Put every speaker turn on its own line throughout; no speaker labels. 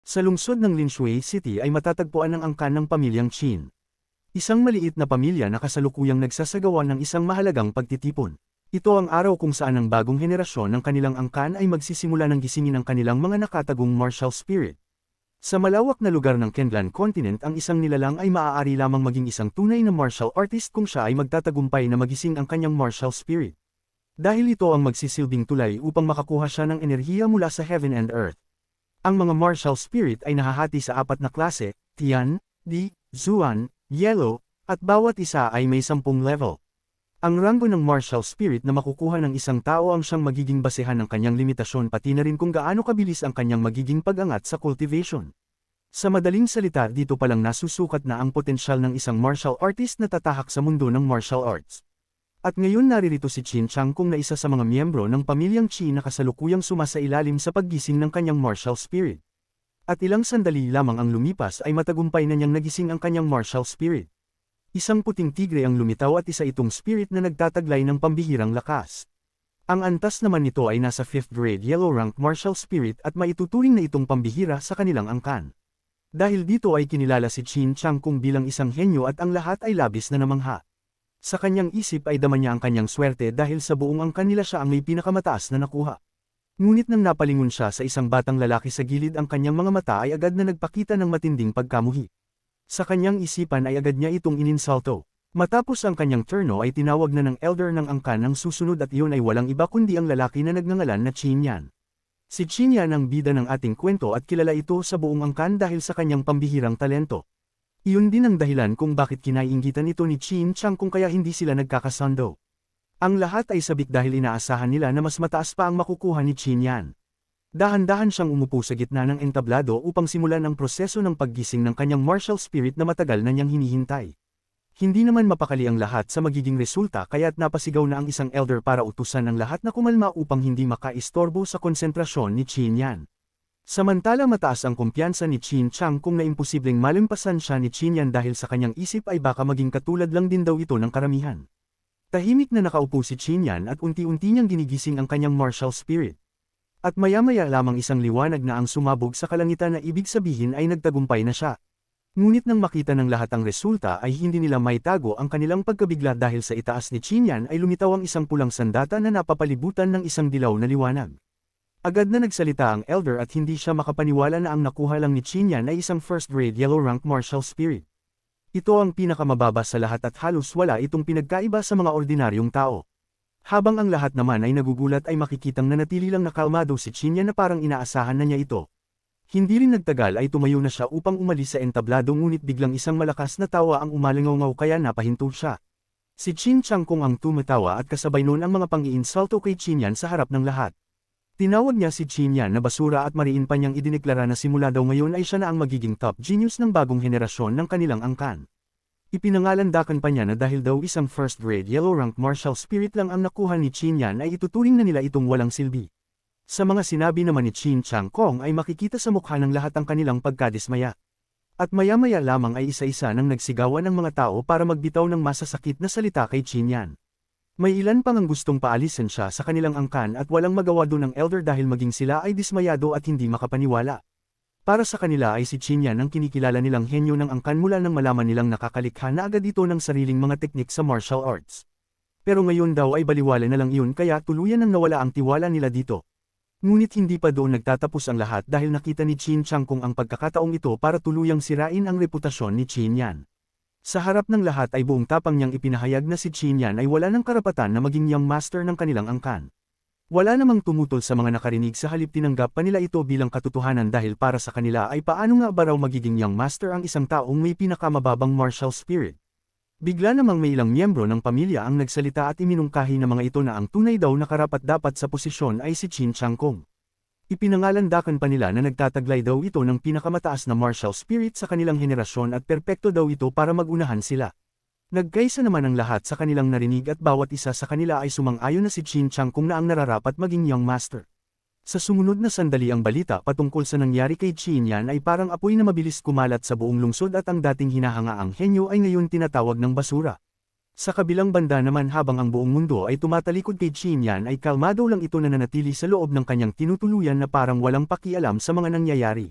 Sa lungsod ng Linshui City ay matatagpuan ang angkan ng pamilyang Qin. Isang maliit na pamilya na kasalukuyang nagsasagawa ng isang mahalagang pagtitipon. Ito ang araw kung saan ang bagong henerasyon ng kanilang angkan ay magsisimula ng gisingin ang kanilang mga nakatagong martial spirit. Sa malawak na lugar ng Kenlan Continent, ang isang nilalang ay maaari lamang maging isang tunay na martial artist kung siya ay magtatagumpay na magising ang kanyang martial spirit. Dahil ito ang magsisilbing tulay upang makakuha siya ng enerhiya mula sa heaven and earth. Ang mga martial spirit ay nahahati sa 4 na klase: Tian, Di, Zuan, Yellow, at bawat isa ay may 10 level. Ang ranggo ng martial spirit na makukuha ng isang tao ang siyang magiging basehan ng kanyang limitasyon, pati na rin kung gaano kabilis ang kanyang magiging pag-angat sa cultivation. Sa madaling salita, dito palang nasusukat na ang potensyal ng isang martial artist na tatahak sa mundo ng martial arts. At ngayon naririto si Qin Changkung na isa sa mga miyembro ng pamilyang Qin na kasalukuyang sumasailalim sa paggising ng kanyang martial spirit. At ilang sandali lamang ang lumipas ay matagumpay na niyang nagising ang kanyang martial spirit. Isang puting tigre ang lumitaw at isa itong spirit na nagtataglay ng pambihirang lakas. Ang antas naman nito ay nasa 5th grade yellow rank martial spirit at maituturing na itong pambihira sa kanilang angkan. Dahil dito ay kinilala si Qin Changkung bilang isang henyo at ang lahat ay labis na namangha. Sa kanyang isip ay dama niya ang kanyang swerte dahil sa buong angkan nila siya ang may pinakamataas na nakuha. Ngunit nang napalingon siya sa isang batang lalaki sa gilid, ang kanyang mga mata ay agad na nagpakita ng matinding pagkamuhi. Sa kanyang isipan ay agad niya itong ininsulto. Matapos ang kanyang turno ay tinawag na ng elder ng angkan ang susunod at iyon ay walang iba kundi ang lalaki na nagngangalan na Qin Yan. Si Qin Yan ang bida ng ating kwento at kilala ito sa buong angkan dahil sa kanyang pambihirang talento. Iyon din ang dahilan kung bakit kinaiinggitan ito ni Qin Changkung kaya hindi sila nagkakasundo. Ang lahat ay sabik dahil inaasahan nila na mas mataas pa ang makukuha ni Qin Yan. Dahan-dahan siyang umupo sa gitna ng entablado upang simulan ang proseso ng paggising ng kanyang martial spirit na matagal na niyang hinihintay. Hindi naman mapakali ang lahat sa magiging resulta kaya't napasigaw na ang isang elder para utusan ang lahat na kumalma upang hindi makaistorbo sa konsentrasyon ni Qin Yan. Samantala mataas ang kumpiyansa ni Qin Changkung na imposibleng malimpasan siya ni Qin Yan dahil sa kanyang isip ay baka maging katulad lang din daw ito ng karamihan. Tahimik na nakaupo si Qin Yan at unti-unti niyang ginigising ang kanyang martial spirit. At maya-maya lamang isang liwanag na ang sumabog sa kalangitan na ibig sabihin ay nagtagumpay na siya. Ngunit nang makita ng lahat ang resulta ay hindi nila maitago ang kanilang pagkabigla dahil sa itaas ni Qin Yan ay lumitaw ang isang pulang sandata na napapalibutan ng isang dilaw na liwanag. Agad na nagsalita ang elder at hindi siya makapaniwala na ang nakuha lang ni Qin Yan ay isang first grade yellow rank martial spirit. Ito ang pinakamababa sa lahat at halos wala itong pinagkaiba sa mga ordinaryong tao. Habang ang lahat naman ay nagugulat ay makikitang nanatili lang nakalmado si Qin Yan na parang inaasahan na niya ito. Hindi rin nagtagal ay tumayo na siya upang umalis sa entablado, ngunit biglang isang malakas na tawa ang umalingaw kaya napahinto siya. Si Qin Changkung ang tumatawa at kasabay noon ang mga pang-iinsulto kay Qin Yan sa harap ng lahat. Tinawag niya si Qin Yan na basura at mariin pa niyang idineklara na simula daw ngayon ay siya na ang magiging top genius ng bagong henerasyon ng kanilang angkan. Ipinangalandakan pa niya na dahil daw isang first grade yellow rank martial spirit lang ang nakuha ni Qin Yan ay ituturing na nila itong walang silbi. Sa mga sinabi naman ni Qin Changkung ay makikita sa mukha ng lahat ang kanilang pagkadismaya. At maya-maya lamang ay isa-isa nang nagsigawan ng mga tao para magbitaw ng masasakit na salita kay Qin Yan. May ilan pang ang gustong paalisin siya sa kanilang angkan at walang magawa doon ng elder dahil maging sila ay dismayado at hindi makapaniwala. Para sa kanila ay si Qin Yan ang kinikilala nilang henyo ng angkan mula nang malaman nilang nakakalikha na agad ito ng sariling mga teknik sa martial arts. Pero ngayon daw ay baliwala na lang iyon kaya tuluyan nang nawala ang tiwala nila dito. Ngunit hindi pa doon nagtatapos ang lahat dahil nakita ni Qin Changkung ang pagkakataong ito para tuluyang sirain ang reputasyon ni Qin Yan. Sa harap ng lahat ay buong tapang niyang ipinahayag na si Qin Yan ay wala ng karapatan na maging young master ng kanilang angkan. Wala namang tumutol sa mga nakarinig, sa halip tinanggap pa nila ito bilang katotohanan dahil para sa kanila ay paano nga ba raw magiging young master ang isang taong may pinakamababang martial spirit. Bigla namang may ilang miyembro ng pamilya ang nagsalita at iminungkahi ng mga ito na ang tunay daw na karapat-dapat sa posisyon ay si Qin Changkung. Ipinangalandakan pa nila na nagtataglay daw ito ng pinakamataas na martial spirit sa kanilang henerasyon at perpekto daw ito para magunahan sila. Nagkaisa naman ang lahat sa kanilang narinig at bawat isa sa kanila ay sumang-ayon na si Qin Changkung na ang nararapat maging young master. Sa sumunod na sandali ang balita patungkol sa nangyari kay Qin Yan ay parang apoy na mabilis kumalat sa buong lungsod at ang dating hinahangaang henyo ay ngayon tinatawag ng basura. Sa kabilang banda naman, habang ang buong mundo ay tumatalikod kay Qin Yan ay kalmado lang ito na nanatili sa loob ng kanyang tinutuluyan na parang walang pakialam sa mga nangyayari.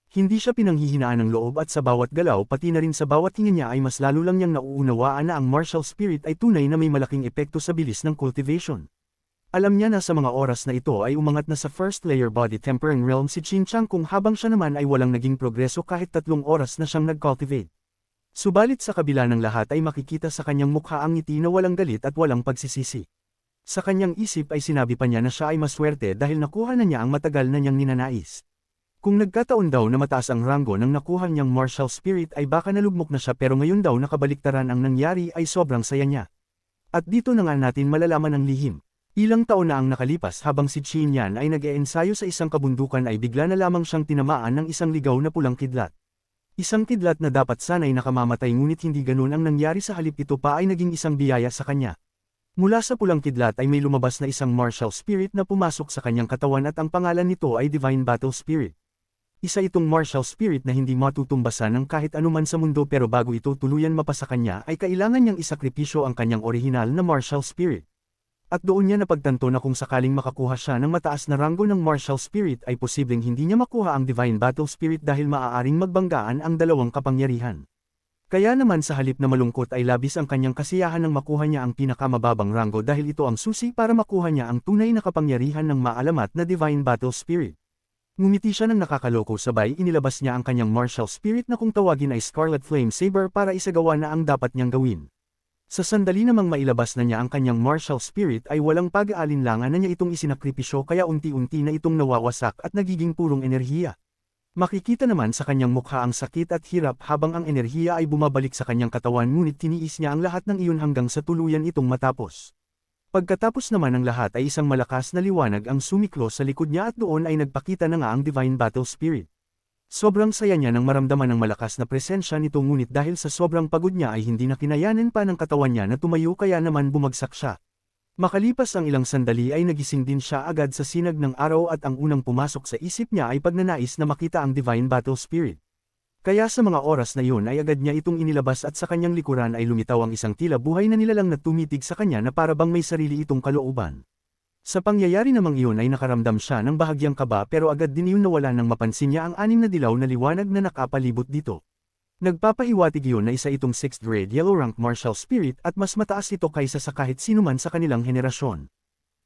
Hindi siya pinanghihinaan ng loob at sa bawat galaw pati na rin sa bawat hinga niya ay mas lalo lang niyang nauunawaan na ang martial spirit ay tunay na may malaking epekto sa bilis ng cultivation. Alam niya na sa mga oras na ito ay umangat na sa first layer body tempering realm si Qin Chang kung habang siya naman ay walang naging progreso kahit 3 oras na siyang nag-cultivate. Subalit sa kabila ng lahat ay makikita sa kanyang mukha ang ngiti na walang galit at walang pagsisisi. Sa kanyang isip ay sinabi pa niya na siya ay maswerte dahil nakuha na niya ang matagal na niyang ninanais. Kung nagkataon daw na mataas ang ranggo ng nakuha niyang martial spirit ay baka nalugmok na siya pero ngayon daw nakabaliktaran ang nangyari ay sobrang saya niya. At dito na nga natin malalaman ang lihim. Ilang taon na ang nakalipas habang si Qin Yan ay nag-eensayo sa isang kabundukan ay bigla na lamang siyang tinamaan ng isang ligaw na pulang kidlat. Isang kidlat na dapat sana'y nakamamatay ngunit hindi ganun ang nangyari sa halip ito pa ay naging isang biyaya sa kanya. Mula sa pulang kidlat ay may lumabas na isang martial spirit na pumasok sa kanyang katawan at ang pangalan nito ay Divine Battle Spirit. Isa itong martial spirit na hindi matutumbasan ng kahit anuman sa mundo pero bago ito tuluyan mapasa kanya ay kailangan niyang isakripisyo ang kanyang orihinal na martial spirit. At doon niya napagtanto na kung sakaling makakuha siya ng mataas na ranggo ng martial spirit ay posibleng hindi niya makuha ang Divine Battle Spirit dahil maaaring magbanggaan ang dalawang kapangyarihan. Kaya naman sa halip na malungkot ay labis ang kanyang kasiyahan nang makuha niya ang pinakamababang ranggo dahil ito ang susi para makuha niya ang tunay na kapangyarihan ng maalamat na Divine Battle Spirit. Ngumiti siya ng nakakaloko sabay inilabas niya ang kanyang martial spirit na kung tawagin ay Scarlet Flame Saber para isagawa na ang dapat niyang gawin. Sa sandali namang mailabas na niya ang kanyang martial spirit ay walang pag-aalinlangan na niya itong isinakripisyo kaya unti-unti na itong nawawasak at nagiging purong enerhiya. Makikita naman sa kanyang mukha ang sakit at hirap habang ang enerhiya ay bumabalik sa kanyang katawan ngunit tiniis niya ang lahat ng iyon hanggang sa tuluyan itong matapos. Pagkatapos naman ng lahat ay isang malakas na liwanag ang sumiklo sa likod niya at doon ay nagpakita na nga ang Divine Battle Spirit. Sobrang saya niya nang maramdaman ng malakas na presensya nito ngunit dahil sa sobrang pagod niya ay hindi na kinayanan pa ng katawan niya na tumayo kaya naman bumagsak siya. Makalipas ang ilang sandali ay nagising din siya agad sa sinag ng araw at ang unang pumasok sa isip niya ay pagnanais na makita ang Divine Battle Spirit. Kaya sa mga oras na yun ay agad niya itong inilabas at sa kanyang likuran ay lumitaw ang isang tila buhay na nilalang na tumitig sa kanya na para bang may sarili itong kalooban. Sa pangyayari namang iyon ay nakaramdam siya ng bahagyang kaba pero agad din iyon nawala nang mapansin niya ang 6 na dilaw na liwanag na nakapalibot dito. Nagpapahiwatig iyon na isa itong 6th grade yellow rank martial spirit at mas mataas ito kaysa sa kahit sinuman sa kanilang henerasyon.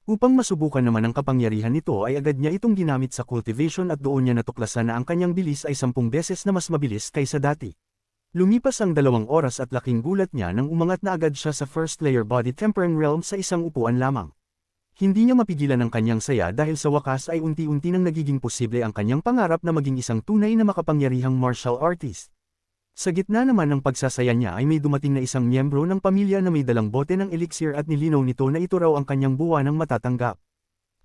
Upang masubukan naman ang kapangyarihan nito ay agad niya itong ginamit sa cultivation at doon niya natuklasan na ang kanyang bilis ay 10 beses na mas mabilis kaysa dati. Lumipas ang 2 oras at laking gulat niya nang umangat na agad siya sa first layer body tempering realm sa isang upuan lamang. Hindi niya mapigilan ang kanyang saya dahil sa wakas ay unti-unti nang nagiging posible ang kanyang pangarap na maging isang tunay na makapangyarihang martial artist. Sa gitna naman ng pagsasaya niya ay may dumating na isang miyembro ng pamilya na may dalang bote ng elixir at nilinaw nito na ito raw ang kanyang buwanang matatanggap.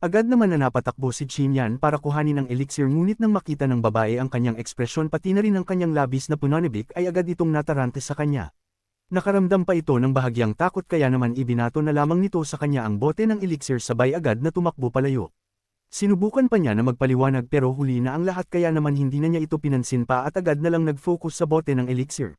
Agad naman na napatakbo si Qin Yan para kuhanin ang elixir ngunit nang makita ng babae ang kanyang ekspresyon pati na rin ang kanyang labis na punanibik ay agad itong natarante sa kanya. Nakaramdam pa ito ng bahagyang takot kaya naman ibinato na lamang nito sa kanya ang bote ng elixir sabay agad na tumakbo palayo. Sinubukan pa niya na magpaliwanag pero huli na ang lahat kaya naman hindi na niya ito pinansin pa at agad na lang nag-focus sa bote ng elixir.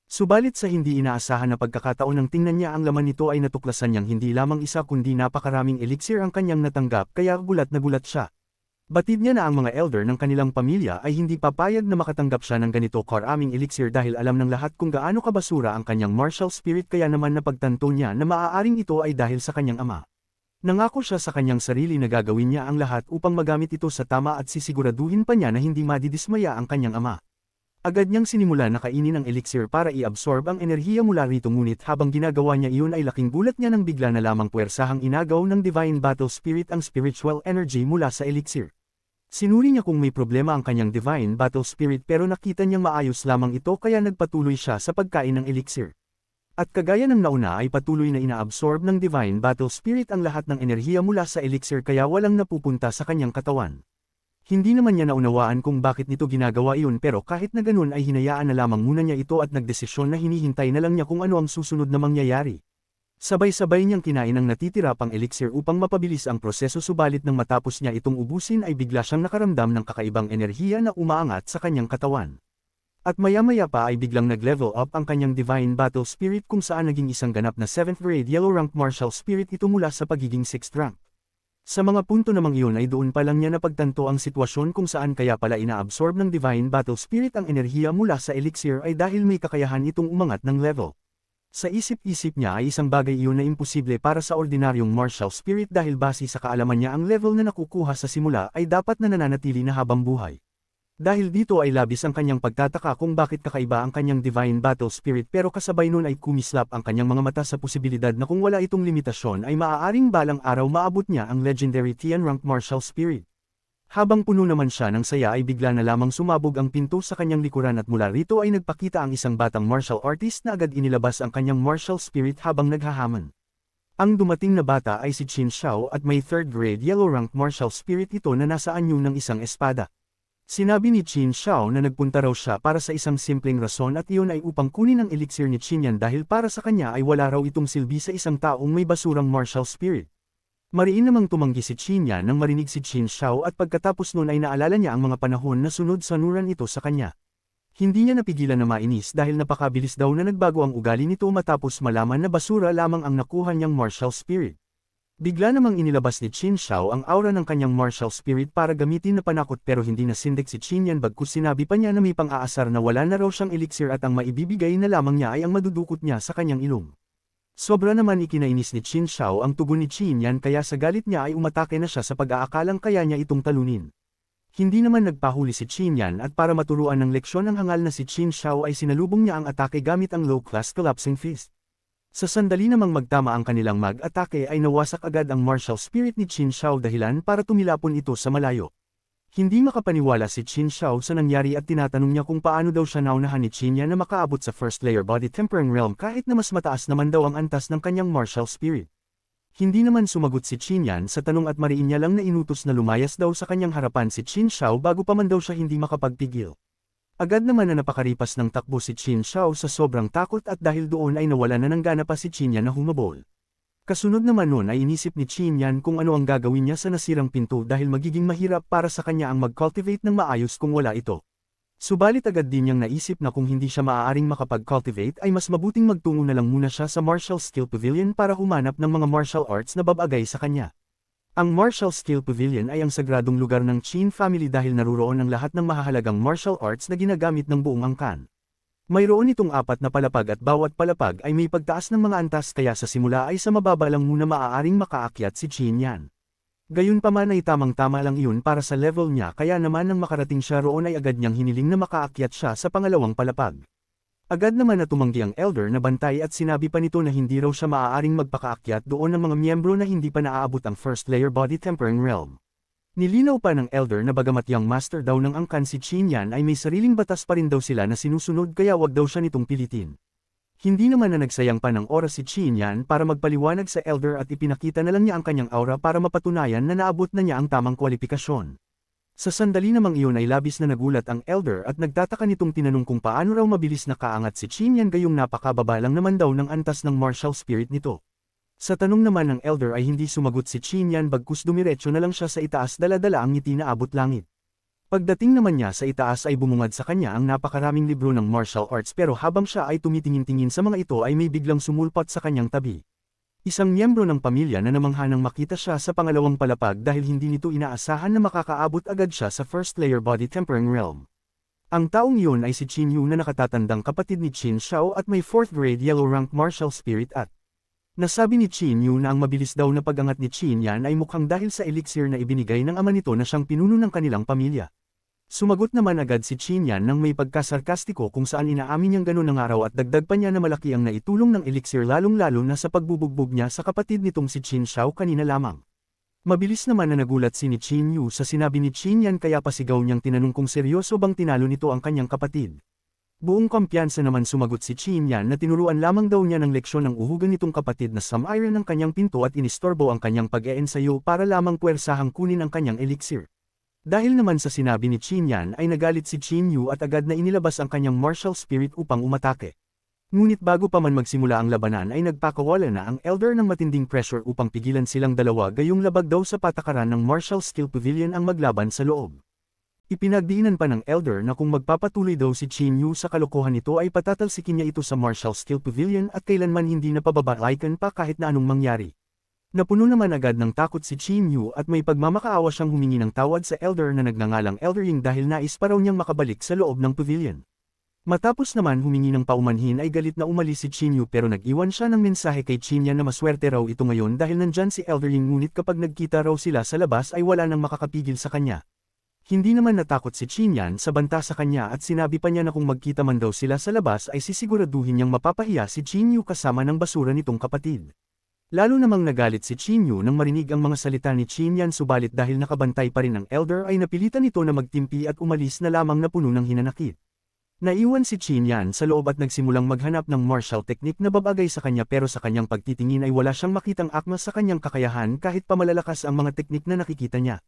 Subalit sa hindi inaasahan na pagkakataon nang tingnan niya ang laman nito ay natuklasan niyang hindi lamang isa kundi napakaraming elixir ang kanyang natanggap kaya gulat na gulat siya. Batid niya na ang mga elder ng kanilang pamilya ay hindi papayag na makatanggap siya ng ganito karaming elixir dahil alam ng lahat kung gaano kabasura ang kanyang martial spirit kaya naman napagtanto niya na maaaring ito ay dahil sa kanyang ama. Nangako siya sa kanyang sarili na gagawin niya ang lahat upang magamit ito sa tama at sisiguraduhin pa niya na hindi madidismaya ang kanyang ama. Agad niyang sinimula na kainin ang elixir para i-absorb ang enerhiya mula rito ngunit habang ginagawa niya iyon ay laking gulat niya nang bigla na lamang puwersahang inagaw ng Divine Battle Spirit ang spiritual energy mula sa elixir. Sinuri niya kung may problema ang kanyang Divine Battle Spirit pero nakita niyang maayos lamang ito kaya nagpatuloy siya sa pagkain ng elixir. At kagaya ng nauna ay patuloy na inaabsorb ng Divine Battle Spirit ang lahat ng enerhiya mula sa elixir kaya walang napupunta sa kanyang katawan. Hindi naman niya naunawaan kung bakit nito ginagawa iyon pero kahit na ganun ay hinayaan na lamang muna niya ito at nagdesisyon na hinihintay na lang niya kung ano ang susunod na mangyayari. Sabay-sabay niyang kinain ang natitira pang elixir upang mapabilis ang proseso subalit nang matapos niya itong ubusin ay bigla siyang nakaramdam ng kakaibang enerhiya na umaangat sa kanyang katawan. At maya-maya pa ay biglang nag-level up ang kanyang Divine Battle Spirit kung saan naging isang ganap na 7th grade yellow rank martial spirit ito mula sa pagiging 6th rank. Sa mga punto namang iyon ay doon pa lang niya napagtanto ang sitwasyon kung saan kaya pala inaabsorb ng Divine Battle Spirit ang enerhiya mula sa elixir ay dahil may kakayahan itong umangat ng level. Sa isip-isip niya ay isang bagay iyon na imposible para sa ordinaryong martial spirit dahil base sa kaalaman niya ang level na nakukuha sa simula ay dapat na nananatili na habang buhay. Dahil dito ay labis ang kanyang pagtataka kung bakit kakaiba ang kanyang Divine Battle Spirit pero kasabay nun ay kumislap ang kanyang mga mata sa posibilidad na kung wala itong limitasyon ay maaaring balang araw maabot niya ang legendary Tian rank martial spirit. Habang puno naman siya ng saya ay bigla na lamang sumabog ang pinto sa kanyang likuran at mula rito ay nagpakita ang isang batang martial artist na agad inilabas ang kanyang martial spirit habang naghahamon. Ang dumating na bata ay si Qin Xiao at may 3rd grade yellow rank martial spirit ito na nasa anyo ng isang espada. Sinabi ni Qin Xiao na nagpunta raw siya para sa isang simpleng rason at iyon ay upang kunin ang elixir ni Qin Yan dahil para sa kanya ay wala raw itong silbi sa isang taong may basurang martial spirit. Mariin namang tumanggi si Qin Yan nang marinig si Qin Xiao at pagkatapos nun ay naalala niya ang mga panahon na sunod sa nuran ito sa kanya. Hindi niya napigilan na mainis dahil napakabilis daw na nagbago ang ugali nito matapos malaman na basura lamang ang nakuha niyang martial spirit. Bigla namang inilabas ni Qin Xiao ang aura ng kanyang martial spirit para gamitin na panakot pero hindi nasindak si Qin Yan bagkus sinabi pa niya na may pang-aasar na wala na raw siyang elixir at ang maibibigay na lamang niya ay ang madudukot niya sa kanyang ilong. Sobra naman ikinainis ni Qin Xiao ang tugon ni Qin Yan kaya sa galit niya ay umatake na siya sa pag-aakalang kaya niya itong talunin. Hindi naman nagpahuli si Qin Yan at para maturuan ng leksyon ang hangal na si Qin Xiao ay sinalubong niya ang atake gamit ang low-class collapsing fist. Sa sandali namang magtama ang kanilang mag-atake ay nawasak agad ang martial spirit ni Qin Xiao dahilan para tumilapon ito sa malayo. Hindi makapaniwala si Qin Xiao sa nangyari at tinatanong niya kung paano daw siya naunahan ni Qin Yan na makaabot sa first layer body tempering realm kahit na mas mataas naman daw ang antas ng kanyang martial spirit. Hindi naman sumagot si Qin Yan sa tanong at mariin niya lang na inutos na lumayas daw sa kanyang harapan si Qin Xiao bago pa man daw siya hindi makapagpigil. Agad naman na napakaripas ng takbo si Qin Xiao sa sobrang takot at dahil doon ay nawala na ng gana pa si Qin Yan na humabol. Kasunod naman nun ay inisip ni Qin Yan kung ano ang gagawin niya sa nasirang pinto dahil magiging mahirap para sa kanya ang mag-cultivate ng maayos kung wala ito. Subalit agad din niyang naisip na kung hindi siya maaaring makapag-cultivate ay mas mabuting magtungo na lang muna siya sa Martial Skill Pavilion para humanap ng mga martial arts na babagay sa kanya. Ang Martial Skill Pavilion ay ang sagradong lugar ng Qin family dahil naruroon ang lahat ng mahahalagang martial arts na ginagamit ng buong angkan. Mayroon itong 4 na palapag at bawat palapag ay may pagtaas ng mga antas kaya sa simula ay sa mababa lang muna maaaring makaakyat si Qin Yan. Gayunpaman ay tamang-tama lang iyon para sa level niya kaya naman nang makarating siya roon ay agad niyang hiniling na makaakyat siya sa pangalawang palapag. Agad naman na tumanggi ang elder na bantay at sinabi pa nito na hindi raw siya maaaring magpakaakyat doon ng mga miyembro na hindi pa naaabot ang first layer body tempering realm. Nilinaw pa ng elder na bagamat young master daw ng angkan si Qin Yan ay may sariling batas pa rin daw sila na sinusunod kaya wag daw siya nitong pilitin. Hindi naman na nagsayang pa ng oras si Qin Yan para magpaliwanag sa elder at ipinakita na lang niya ang kanyang aura para mapatunayan na naabot na niya ang tamang kwalifikasyon. Sa sandali namang iyon ay labis na nagulat ang elder at nagtataka nitong tinanong kung paano raw mabilis nakaangat si Qin Yan gayong napakababa lang naman daw ng antas ng martial spirit nito. Sa tanong naman ng elder ay hindi sumagot si Qin Yan bagkus dumiretso na lang siya sa itaas dala-dala ang ngiti na abot langit. Pagdating naman niya sa itaas ay bumungad sa kanya ang napakaraming libro ng martial arts pero habang siya ay tumitingin-tingin sa mga ito ay may biglang sumulpat sa kanyang tabi. Isang miyembro ng pamilya na namangha nang makita siya sa pangalawang palapag dahil hindi nito inaasahan na makakaabot agad siya sa first layer body tempering realm. Ang taong iyon ay si Qin Yu na nakatatandang kapatid ni Qin Xiao at may 4th grade yellow rank martial spirit at nasabi ni Qin Yu na ang mabilis daw na pag-angat ni Qin Yan ay mukhang dahil sa elixir na ibinigay ng ama nito na siyang pinuno ng kanilang pamilya. Sumagot naman agad si Qin Yan nang may pagkasarkastiko kung saan inaamin niyang ganun ang araw at dagdag pa niya na malaki ang naitulong ng elixir lalong-lalo na sa pagbubugbog niya sa kapatid nitong si Qin Xiao kanina lamang. Mabilis naman na nagulat si ni Qin Yu sa sinabi ni Qin Yan kaya pasigaw niyang tinanong kung seryoso bang tinalo nito ang kanyang kapatid. Buong kumpiyansa naman sumagot si Qin Yan na tinuruan lamang daw niya ng leksyon ng uhugan nitong kapatid na sum-iron ng kanyang pinto at inistorbo ang kanyang pag-eensayo para lamang puwersahang kunin ang kanyang elixir. Dahil naman sa sinabi ni Qin Yan ay nagalit si Qin Yu at agad na inilabas ang kanyang martial spirit upang umatake. Ngunit bago pa man magsimula ang labanan ay nagpakawala na ang elder ng matinding pressure upang pigilan silang dalawa gayong labag daw sa patakaran ng Martial Skill Pavilion ang maglaban sa loob. Ipinagdiinan pa ng elder na kung magpapatuloy daw si Qin Yu sa kalokohan nito ay patatalsikin niya ito sa Martial Skill Pavilion at kailanman hindi na pababalaikan pa kahit na anong mangyari. Napuno naman agad ng takot si Qin Yu at may pagmamakaawa siyang humingi ng tawad sa elder na nagngangalang Elder Ying dahil nais pa raw niyang makabalik sa loob ng pavilion. Matapos naman humingi ng paumanhin ay galit na umalis si Qin Yu pero nag-iwan siya ng mensahe kay Qin Yan na maswerte raw ito ngayon dahil nandyan si Elder Ying ngunit kapag nagkita raw sila sa labas ay wala nang makakapigil sa kanya. Hindi naman natakot si Qin Yan sa banta sa kanya at sinabi pa niya na kung magkita man daw sila sa labas ay sisiguraduhin niyang mapapahiya si Qin Yu kasama ng basura nitong kapatid. Lalo namang nagalit si Qin Yu nang marinig ang mga salita ni Qin Yan subalit dahil nakabantay pa rin ang elder ay napilitan nito na magtimpi at umalis na lamang na puno ng hinanakit. Naiwan si Qin Yan sa loob at nagsimulang maghanap ng martial technique na babagay sa kanya pero sa kanyang pagtitingin ay wala siyang makitang akma sa kanyang kakayahan kahit pa malalakas ang mga teknik na nakikita niya.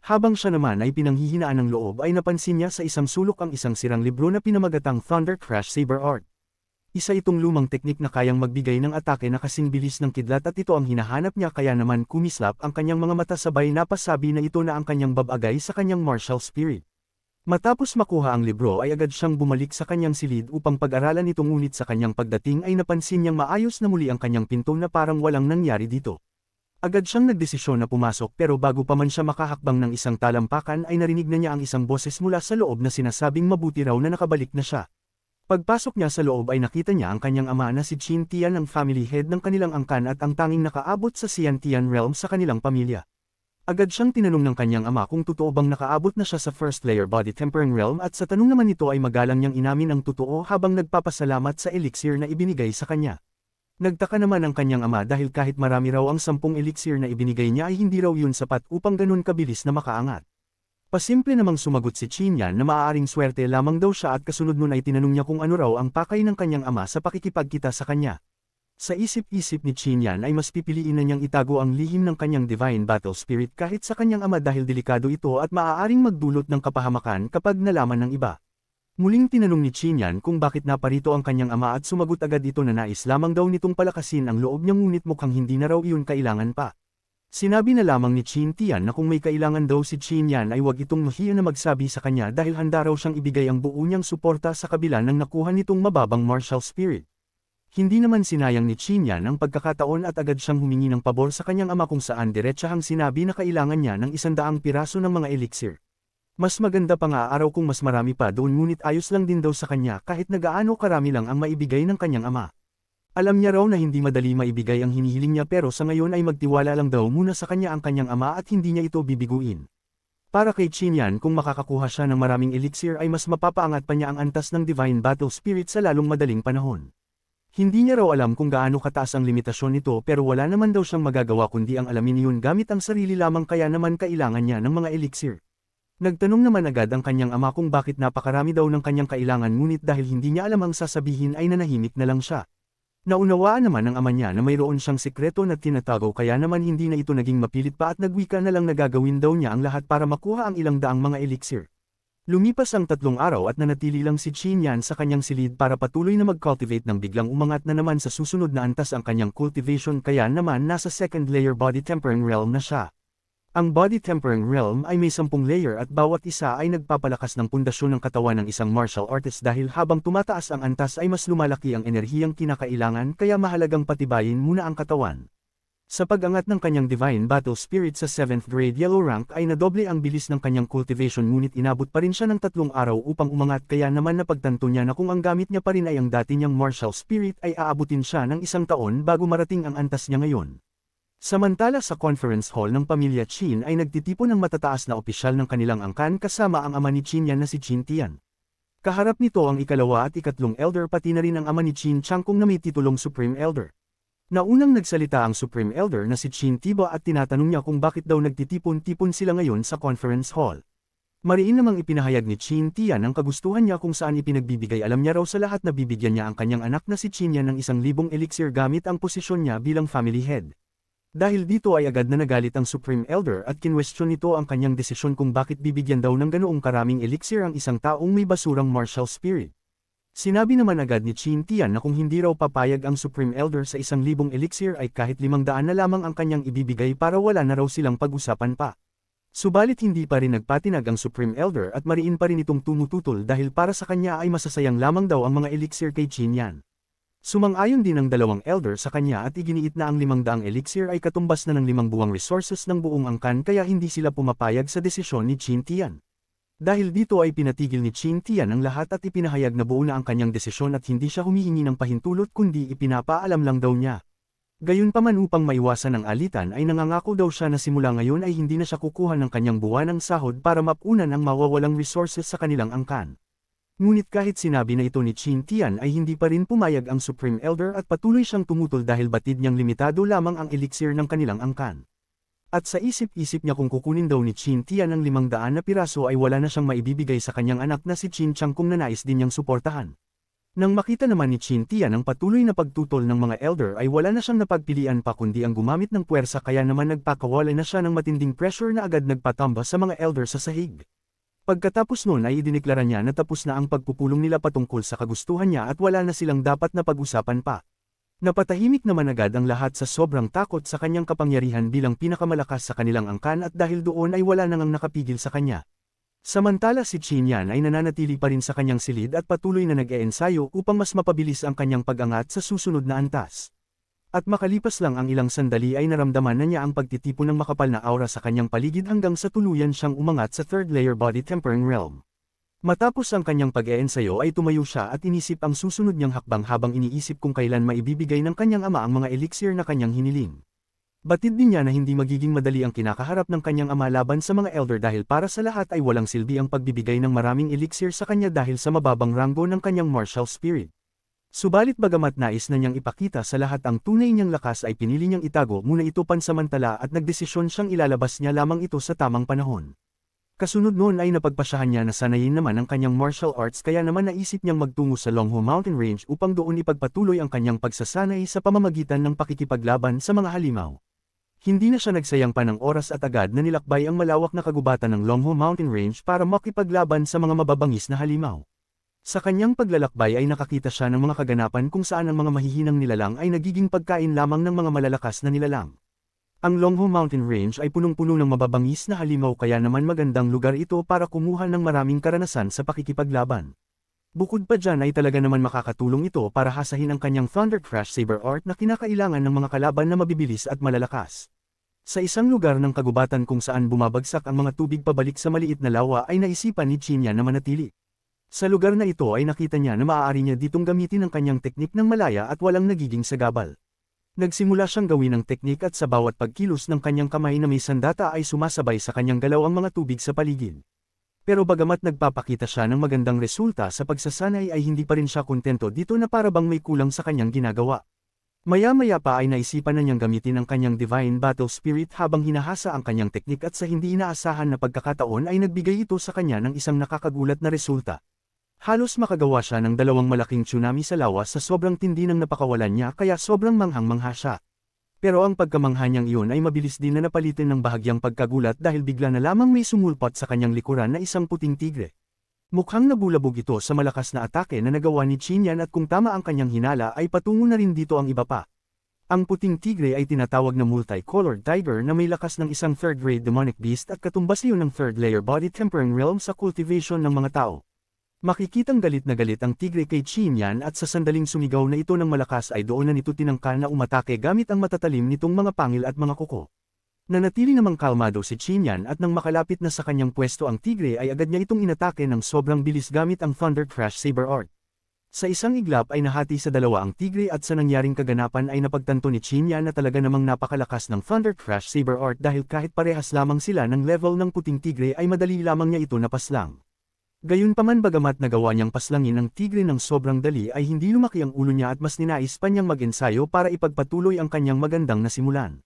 Habang siya naman ay pinanghihinaan ng loob ay napansin niya sa isang sulok ang isang sirang libro na pinamagatang Thunder Crash Saber Art. Isa itong lumang teknik na kayang magbigay ng atake na kasing bilis ng kidlat at ito ang hinahanap niya kaya naman kumislap ang kanyang mga mata sabay napasabi na ito na ang kanyang babagay sa kanyang martial spirit. Matapos makuha ang libro ay agad siyang bumalik sa kanyang silid upang pag-aralan ito ngunit sa kanyang pagdating ay napansin niyang maayos na muli ang kanyang pinto na parang walang nangyari dito. Agad siyang nagdesisyon na pumasok pero bago pa man siya makahakbang ng isang talampakan ay narinig na niya ang isang boses mula sa loob na sinasabing mabuti raw na nakabalik na siya. Pagpasok niya sa loob ay nakita niya ang kanyang ama na si Qin Tian ang family head ng kanilang angkan at ang tanging nakaabot sa Xian Tian realm sa kanilang pamilya. Agad siyang tinanong ng kanyang ama kung totoo bang nakaabot na siya sa first layer body tempering realm at sa tanong naman nito ay magalang niyang inamin ang totoo habang nagpapasalamat sa elixir na ibinigay sa kanya. Nagtaka naman ang kanyang ama dahil kahit marami raw ang 10 elixir na ibinigay niya ay hindi raw yun sapat upang ganun kabilis na makaangat. Pasimple namang sumagot si Qin Yan na maaaring swerte lamang daw siya at kasunod nun ay tinanong niya kung ano raw ang pakay ng kanyang ama sa pakikipagkita sa kanya. Sa isip-isip ni Qin Yan ay mas pipiliin na niyang itago ang lihim ng kanyang divine battle spirit kahit sa kanyang ama dahil delikado ito at maaaring magdulot ng kapahamakan kapag nalaman ng iba. Muling tinanong ni Qin Yan kung bakit naparito ang kanyang ama at sumagot agad ito na nais lamang daw nitong palakasin ang loob niya ngunit mukhang hindi na raw iyon kailangan pa. Sinabi na lamang ni Qin Tian na kung may kailangan daw si Qin Yan ay wag itong mahiya na magsabi sa kanya dahil handa raw siyang ibigay ang buo niyang suporta sa kabila ng nakuha nitong mababang martial spirit. Hindi naman sinayang ni Qin Yan ang pagkakataon at agad siyang humingi ng pabor sa kanyang ama kung saan diretsahang sinabi na kailangan niya ng 100 piraso ng mga elixir. Mas maganda pa nga araw kung mas marami pa doon ngunit ayos lang din daw sa kanya kahit na gaano karami lang ang maibigay ng kanyang ama. Alam niya raw na hindi madali maibigay ang hinihiling niya pero sa ngayon ay magtiwala lang daw muna sa kanya ang kanyang ama at hindi niya ito bibiguin. Para kay Qin Yan kung makakakuha siya ng maraming elixir ay mas mapapaangat pa niya ang antas ng Divine Battle Spirit sa lalong madaling panahon. Hindi niya raw alam kung gaano kataas ang limitasyon nito pero wala naman daw siyang magagawa kundi ang alamin iyon gamit ang sarili lamang kaya naman kailangan niya ng mga elixir. Nagtanong naman agad ang kanyang ama kung bakit napakarami daw ng kanyang kailangan ngunit dahil hindi niya alam ang sasabihin ay nanahimik na lang siya. Naunawaan naman ng ama niya na mayroon siyang sikreto na tinatago kaya naman hindi na ito naging mapilit pa at nagwika na lang na gagawin daw niya ang lahat para makuha ang ilang daang mga elixir. Lumipas ang 3 araw at nanatili lang si Qin Yan sa kanyang silid para patuloy na mag-cultivate ng biglang umangat na naman sa susunod na antas ang kanyang cultivation kaya naman nasa second layer body tempering realm na siya. Ang body tempering realm ay may 10 layer at bawat isa ay nagpapalakas ng pundasyon ng katawan ng isang martial artist dahil habang tumataas ang antas ay mas lumalaki ang enerhiyang kinakailangan kaya mahalagang patibayin muna ang katawan. Sa pag-angat ng kanyang Divine Battle Spirit sa 7th grade yellow rank ay nadoble ang bilis ng kanyang cultivation ngunit inabot pa rin siya ng 3 araw upang umangat kaya naman napagtanto niya na kung ang gamit niya pa rin ay ang dati niyang martial spirit ay aabutin siya ng 1 taon bago marating ang antas niya ngayon. Samantala sa conference hall ng pamilya Qin ay nagtitipon ng matataas na opisyal ng kanilang angkan kasama ang ama ni Qin Yan na si Qin Tian. Kaharap nito ang ikalawa at ikatlong elder pati na rin ang ama ni Qin Changkung na may titulong Supreme Elder. Naunang nagsalita ang Supreme Elder na si Qin Tiba at tinatanong niya kung bakit daw nagtitipon-tipon sila ngayon sa conference hall. Mariin namang ipinahayag ni Qin Tian ang kagustuhan niya kung saan ipinagbibigay alam niya raw sa lahat na bibigyan niya ang kanyang anak na si Qin Yan ng 1,000 elixir gamit ang posisyon niya bilang family head. Dahil dito ay agad na nagalit ang Supreme Elder at kinwestiyon nito ang kanyang desisyon kung bakit bibigyan daw ng ganoong karaming elixir ang isang taong may basurang martial spirit. Sinabi naman agad ni Qin Tian na kung hindi raw papayag ang Supreme Elder sa 1,000 elixir ay kahit 500 na lamang ang kanyang ibibigay para wala na raw silang pag-usapan pa. Subalit hindi pa rin nagpatinag ang Supreme Elder at mariin pa rin itong tumututol dahil para sa kanya ay masasayang lamang daw ang mga elixir kay Qin Yan. Sumang-ayon din ang dalawang elder sa kanya at iginiit na ang 500 elixir ay katumbas na ng 5 buwang resources ng buong angkan kaya hindi sila pumapayag sa desisyon ni Qin Tian. Dahil dito ay pinatigil ni Qin Tian ang lahat at ipinahayag na buo na ang kanyang desisyon at hindi siya humihingi ng pahintulot kundi ipinapaalam lang daw niya. Gayunpaman upang maiwasan ang alitan ay nangangako daw siya na simula ngayon ay hindi na siya kukuha ng kanyang buwanang sahod para mapunan ang mawawalang resources sa kanilang angkan. Ngunit kahit sinabi na ito ni Qin Tian ay hindi pa rin pumayag ang Supreme Elder at patuloy siyang tumutol dahil batid niyang limitado lamang ang elixir ng kanilang angkan. At sa isip-isip niya kung kukunin daw ni Qin Tian ang 500 na piraso ay wala na siyang maibibigay sa kanyang anak na si Qin Chang kung nanais din niyang suportahan. Nang makita naman ni Qin Tian ang patuloy na pagtutol ng mga elder ay wala na siyang napagpilian pa kundi ang gumamit ng puwersa kaya naman nagpakawala na siya ng matinding pressure na agad nagpatamba sa mga elder sa sahig. Pagkatapos nun ay idineklara niya na tapos na ang pagpupulong nila patungkol sa kagustuhan niya at wala na silang dapat na pag-usapan pa. Napatahimik naman agad ang lahat sa sobrang takot sa kanyang kapangyarihan bilang pinakamalakas sa kanilang angkan at dahil doon ay wala nang nakapigil sa kanya. Samantala si Qin Yan ay nananatili pa rin sa kanyang silid at patuloy na nag-eensayo upang mas mapabilis ang kanyang pag-angat sa susunod na antas. At makalipas lang ang ilang sandali ay naramdaman na niya ang pagtitipon ng makapal na aura sa kanyang paligid hanggang sa tuluyan siyang umangat sa third layer body tempering realm. Matapos ang kanyang pag-eensayo ay tumayo siya at inisip ang susunod niyang hakbang habang iniisip kung kailan maibibigay ng kanyang ama ang mga elixir na kanyang hiniling. Batid din niya na hindi magiging madali ang kinakaharap ng kanyang ama laban sa mga elder dahil para sa lahat ay walang silbi ang pagbibigay ng maraming elixir sa kanya dahil sa mababang ranggo ng kanyang martial spirit. Subalit bagamat nais na niyang ipakita sa lahat ang tunay niyang lakas ay pinili niyang itago muna ito pansamantala at nagdesisyon siyang ilalabas niya lamang ito sa tamang panahon. Kasunod noon ay napagpasyahan niya na sanayin naman ang kanyang martial arts kaya naman naisip niyang magtungo sa Longhu Mountain Range upang doon ipagpatuloy ang kanyang pagsasanay sa pamamagitan ng pakikipaglaban sa mga halimaw. Hindi na siya nagsayang pa ng oras at agad na nilakbay ang malawak na kagubatan ng Longhu Mountain Range para makipaglaban sa mga mababangis na halimaw. Sa kanyang paglalakbay ay nakakita siya ng mga kaganapan kung saan ang mga mahihinang nilalang ay nagiging pagkain lamang ng mga malalakas na nilalang. Ang Longhu Mountain Range ay punong-puno ng mababangis na halimaw kaya naman magandang lugar ito para kumuha ng maraming karanasan sa pakikipaglaban. Bukod pa dyan ay talaga naman makakatulong ito para hasahin ang kanyang Thunder Crash Saber Art na kinakailangan ng mga kalaban na mabibilis at malalakas. Sa isang lugar ng kagubatan kung saan bumabagsak ang mga tubig pabalik sa maliit na lawa ay naisipan ni Qin Yan na manatili. Sa lugar na ito ay nakita niya na maaari niya ditong gamitin ang kanyang teknik ng malaya at walang nagiging sagabal. Nagsimula siyang gawin ang teknik at sa bawat pagkilos ng kanyang kamay na may sandata ay sumasabay sa kanyang galaw ang mga tubig sa paligid. Pero bagamat nagpapakita siya ng magandang resulta sa pagsasanay ay hindi pa rin siya kontento dito na para bang may kulang sa kanyang ginagawa. Maya-maya pa ay naisipan na niyang gamitin ang kanyang Divine Battle Spirit habang hinahasa ang kanyang teknik at sa hindi inaasahan na pagkakataon ay nagbigay ito sa kanya ng isang nakakagulat na resulta. Halos makagawa siya ng 2 malaking tsunami sa lawas sa sobrang tindi ng napakawalan niya kaya sobrang manghang-mangha siya. Pero ang pagkamangha niyang iyon ay mabilis din na napalitin ng bahagyang pagkagulat dahil bigla na lamang may sumulpot sa kanyang likuran na isang puting tigre. Mukhang nabulabog ito sa malakas na atake na nagawa ni Qin Yan at kung tama ang kanyang hinala ay patungo na rin dito ang iba pa. Ang puting tigre ay tinatawag na multicolored tiger na may lakas ng isang third-grade demonic beast at katumbas iyon ng third-layer body tempering realm sa cultivation ng mga tao. Makikitang galit na galit ang tigre kay Qin Yan at sa sandaling sumigaw na ito ng malakas ay doon na nito tinangka na umatake gamit ang matatalim nitong mga pangil at mga kuko. Nanatili namang kalmado si Qin Yan at nang makalapit na sa kanyang pwesto ang tigre ay agad niya itong inatake ng sobrang bilis gamit ang Thunder Crash Saber Art. Sa isang iglap ay nahati sa dalawa ang tigre at sa nangyaring kaganapan ay napagtanto ni Qin Yan na talaga namang napakalakas ng Thunder Crash Saber Art dahil kahit parehas lamang sila ng level ng puting tigre ay madali lamang niya ito napaslang. Gayunpaman bagamat nagawa niyang paslangin ang tigre ng sobrang dali ay hindi lumaki ang ulo niya at mas ninais pa niyang mag-ensayo para ipagpatuloy ang kanyang magandang nasimulan.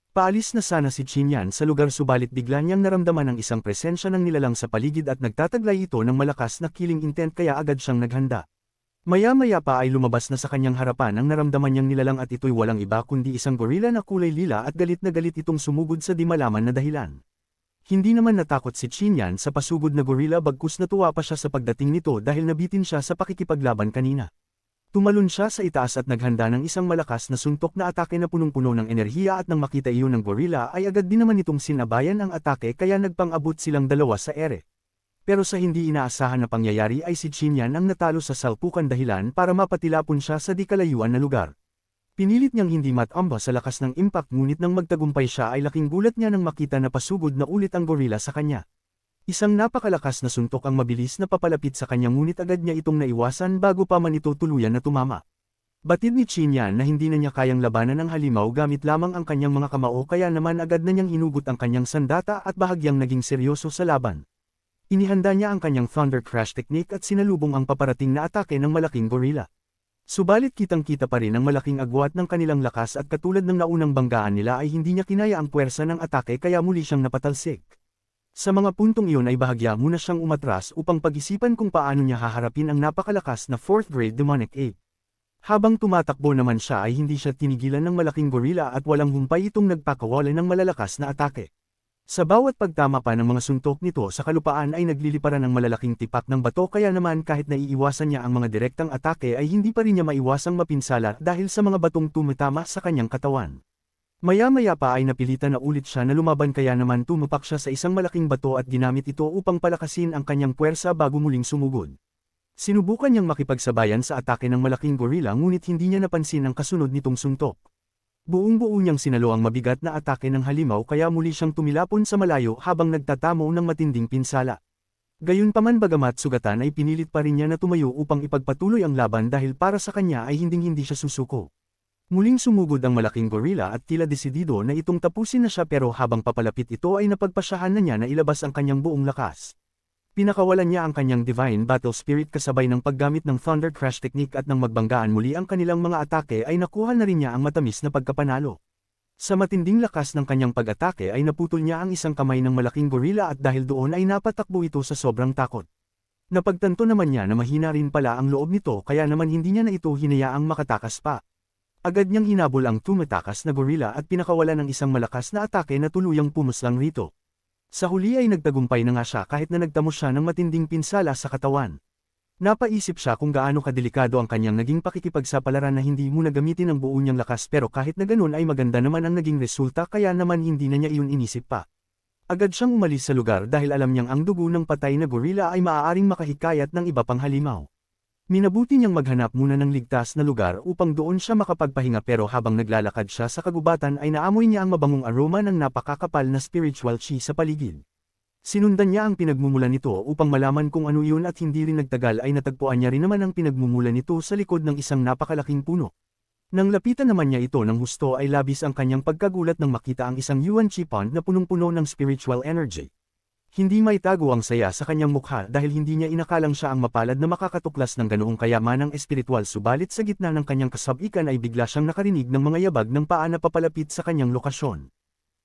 Paalis na sana si Qin Yan sa lugar subalit bigla niyang naramdaman ang isang presensya ng nilalang sa paligid at nagtataglay ito ng malakas na killing intent kaya agad siyang naghanda. Maya-maya pa ay lumabas na sa kanyang harapan ang naramdaman niyang nilalang at ito'y walang iba kundi isang gorilla na kulay lila at galit na galit itong sumugod sa di malaman na dahilan. Hindi naman natakot si Qin Yan sa pasugod na gorilla bagkus natuwa pa siya sa pagdating nito dahil nabitin siya sa pakikipaglaban kanina. Tumalon siya sa itaas at naghanda ng isang malakas na suntok na atake na punong-puno ng enerhiya at nang makita iyon ng gorilla ay agad din naman itong sinabayan ang atake kaya nagpang-abot silang dalawa sa ere. Pero sa hindi inaasahan na pangyayari ay si Qin Yan ang natalo sa salpukan dahilan para mapatilapon siya sa di kalayuan na lugar. Pinilit niyang hindi matamba sa lakas ng impact ngunit nang magtagumpay siya ay laking gulat niya nang makita na pasugod na ulit ang gorilla sa kanya. Isang napakalakas na suntok ang mabilis na papalapit sa kanya ngunit agad niya itong naiwasan bago pa man ito tuluyan na tumama. Batid ni Qin Yan na hindi na niya kayang labanan ang halimaw gamit lamang ang kanyang mga kamao kaya naman agad na niyang hinugot ang kanyang sandata at bahagyang naging seryoso sa laban. Inihanda niya ang kanyang Thunder Crash technique at sinalubong ang paparating na atake ng malaking gorilla. Subalit kitang-kita pa rin ang malaking agwat ng kanilang lakas at katulad ng naunang banggaan nila ay hindi niya kinaya ang puwersa ng atake kaya muli siyang napatalsik. Sa mga puntong iyon ay bahagya muna siyang umatras upang pag-isipan kung paano niya haharapin ang napakalakas na 4th grade demonic ape. Habang tumatakbo naman siya ay hindi siya tinigilan ng malaking gorilla at walang humpay itong nagpakawala ng malalakas na atake. Sa bawat pagtama pa ng mga suntok nito sa kalupaan ay nagliliparan ng malalaking tipak ng bato kaya naman kahit naiiwasan niya ang mga direktang atake ay hindi pa rin niya maiwasang mapinsala dahil sa mga batong tumatama sa kanyang katawan. Maya-maya pa ay napilitan na ulit siya na lumaban kaya naman tumapak siya sa isang malaking bato at ginamit ito upang palakasin ang kanyang puwersa bago muling sumugod. Sinubukan niyang makipagsabayan sa atake ng malaking gorilla ngunit hindi niya napansin ang kasunod nitong suntok. Buong-buo niyang sinalo ang mabigat na atake ng halimaw kaya muli siyang tumilapon sa malayo habang nagtatamo ng matinding pinsala. Gayunpaman bagamat sugatan ay pinilit pa rin niya na tumayo upang ipagpatuloy ang laban dahil para sa kanya ay hinding-hindi siya susuko. Muling sumugod ang malaking gorilla at tila desidido na itong tapusin na siya pero habang papalapit ito ay napagpasyahan na niya na ilabas ang kanyang buong lakas. Pinakawalan niya ang kanyang Divine Battle Spirit kasabay ng paggamit ng Thunder Crash technique at nang magbanggaan muli ang kanilang mga atake ay nakuha na rin niya ang matamis na pagkapanalo. Sa matinding lakas ng kanyang pag-atake ay naputol niya ang isang kamay ng malaking gorilla at dahil doon ay napatakbo ito sa sobrang takot. Napagtanto naman niya na mahina rin pala ang loob nito kaya naman hindi niya na ito hinayaang makatakas pa. Agad niyang hinabol ang tumatakas na gorilla at pinakawalan ng isang malakas na atake na tuluyang pumuslang rito. Sa huli ay nagtagumpay na nga siya kahit na nagtamo siya ng matinding pinsala sa katawan. Napaisip siya kung gaano kadelikado ang kanyang naging pakikipagsapalaran na hindi muna gamitin ang buo niyang lakas pero kahit na ganun ay maganda naman ang naging resulta kaya naman hindi na niya iyon inisip pa. Agad siyang umalis sa lugar dahil alam niyang ang dugo ng patay na gorilla ay maaaring makahikayat ng iba pang halimaw. Minabuti niyang maghanap muna ng ligtas na lugar upang doon siya makapagpahinga pero habang naglalakad siya sa kagubatan ay naamoy niya ang mabangong aroma ng napakakapal na spiritual chi sa paligid. Sinundan niya ang pinagmumulan nito upang malaman kung ano iyon at hindi rin nagtagal ay natagpuan niya rin naman ang pinagmumulan nito sa likod ng isang napakalaking puno. Nang lapitan naman niya ito ng husto ay labis ang kanyang pagkagulat nang makita ang isang Yuan Chi pond na punong-puno ng spiritual energy. Hindi maitago ang saya sa kanyang mukha dahil hindi niya inakalang siya ang mapalad na makakatuklas ng ganoong kayamanang espiritual subalit sa gitna ng kanyang kasabikan ay bigla siyang nakarinig ng mga yabag ng paa na papalapit sa kanyang lokasyon.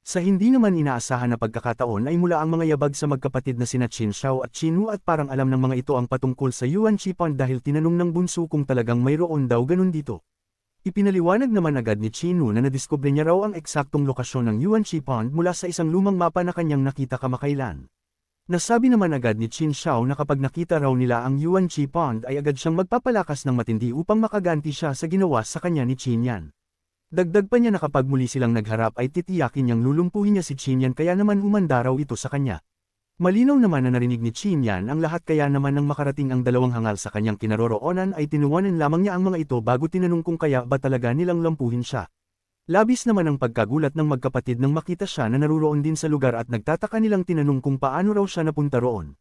Sa hindi naman inaasahan na pagkakataon ay mula ang mga yabag sa magkapatid na sina Qin Shao at Qin Wu at parang alam ng mga ito ang patungkol sa Yuan Chi pond dahil tinanong ng bunso kung talagang mayroon daw ganun dito. Ipinaliwanag naman agad ni Qin Wu na nadiskubre niya raw ang eksaktong lokasyon ng Yuan Chi pond mula sa isang lumang mapa na kanyang nakita kamakailan. Nasabi naman agad ni Qin Shao na kapag nakita raw nila ang Yuan Chi pond ay agad siyang magpapalakas ng matindi upang makaganti siya sa ginawa sa kanya ni Qin Yan. Dagdag pa niya na kapag muli silang nagharap ay titiyakin niyang lulumpuhin niya si Qin Yan kaya naman umanda raw ito sa kanya. Malinaw naman na narinig ni Qin Yan ang lahat kaya naman nang makarating ang dalawang hangal sa kanyang kinaroroonan ay tinuwanan lamang niya ang mga ito bago tinanong kung kaya ba talaga nilang lampuhin siya. Labis naman ang pagkagulat ng magkapatid nang makita siya na naruroon din sa lugar at nagtataka nilang tinanong kung paano raw siya napunta roon.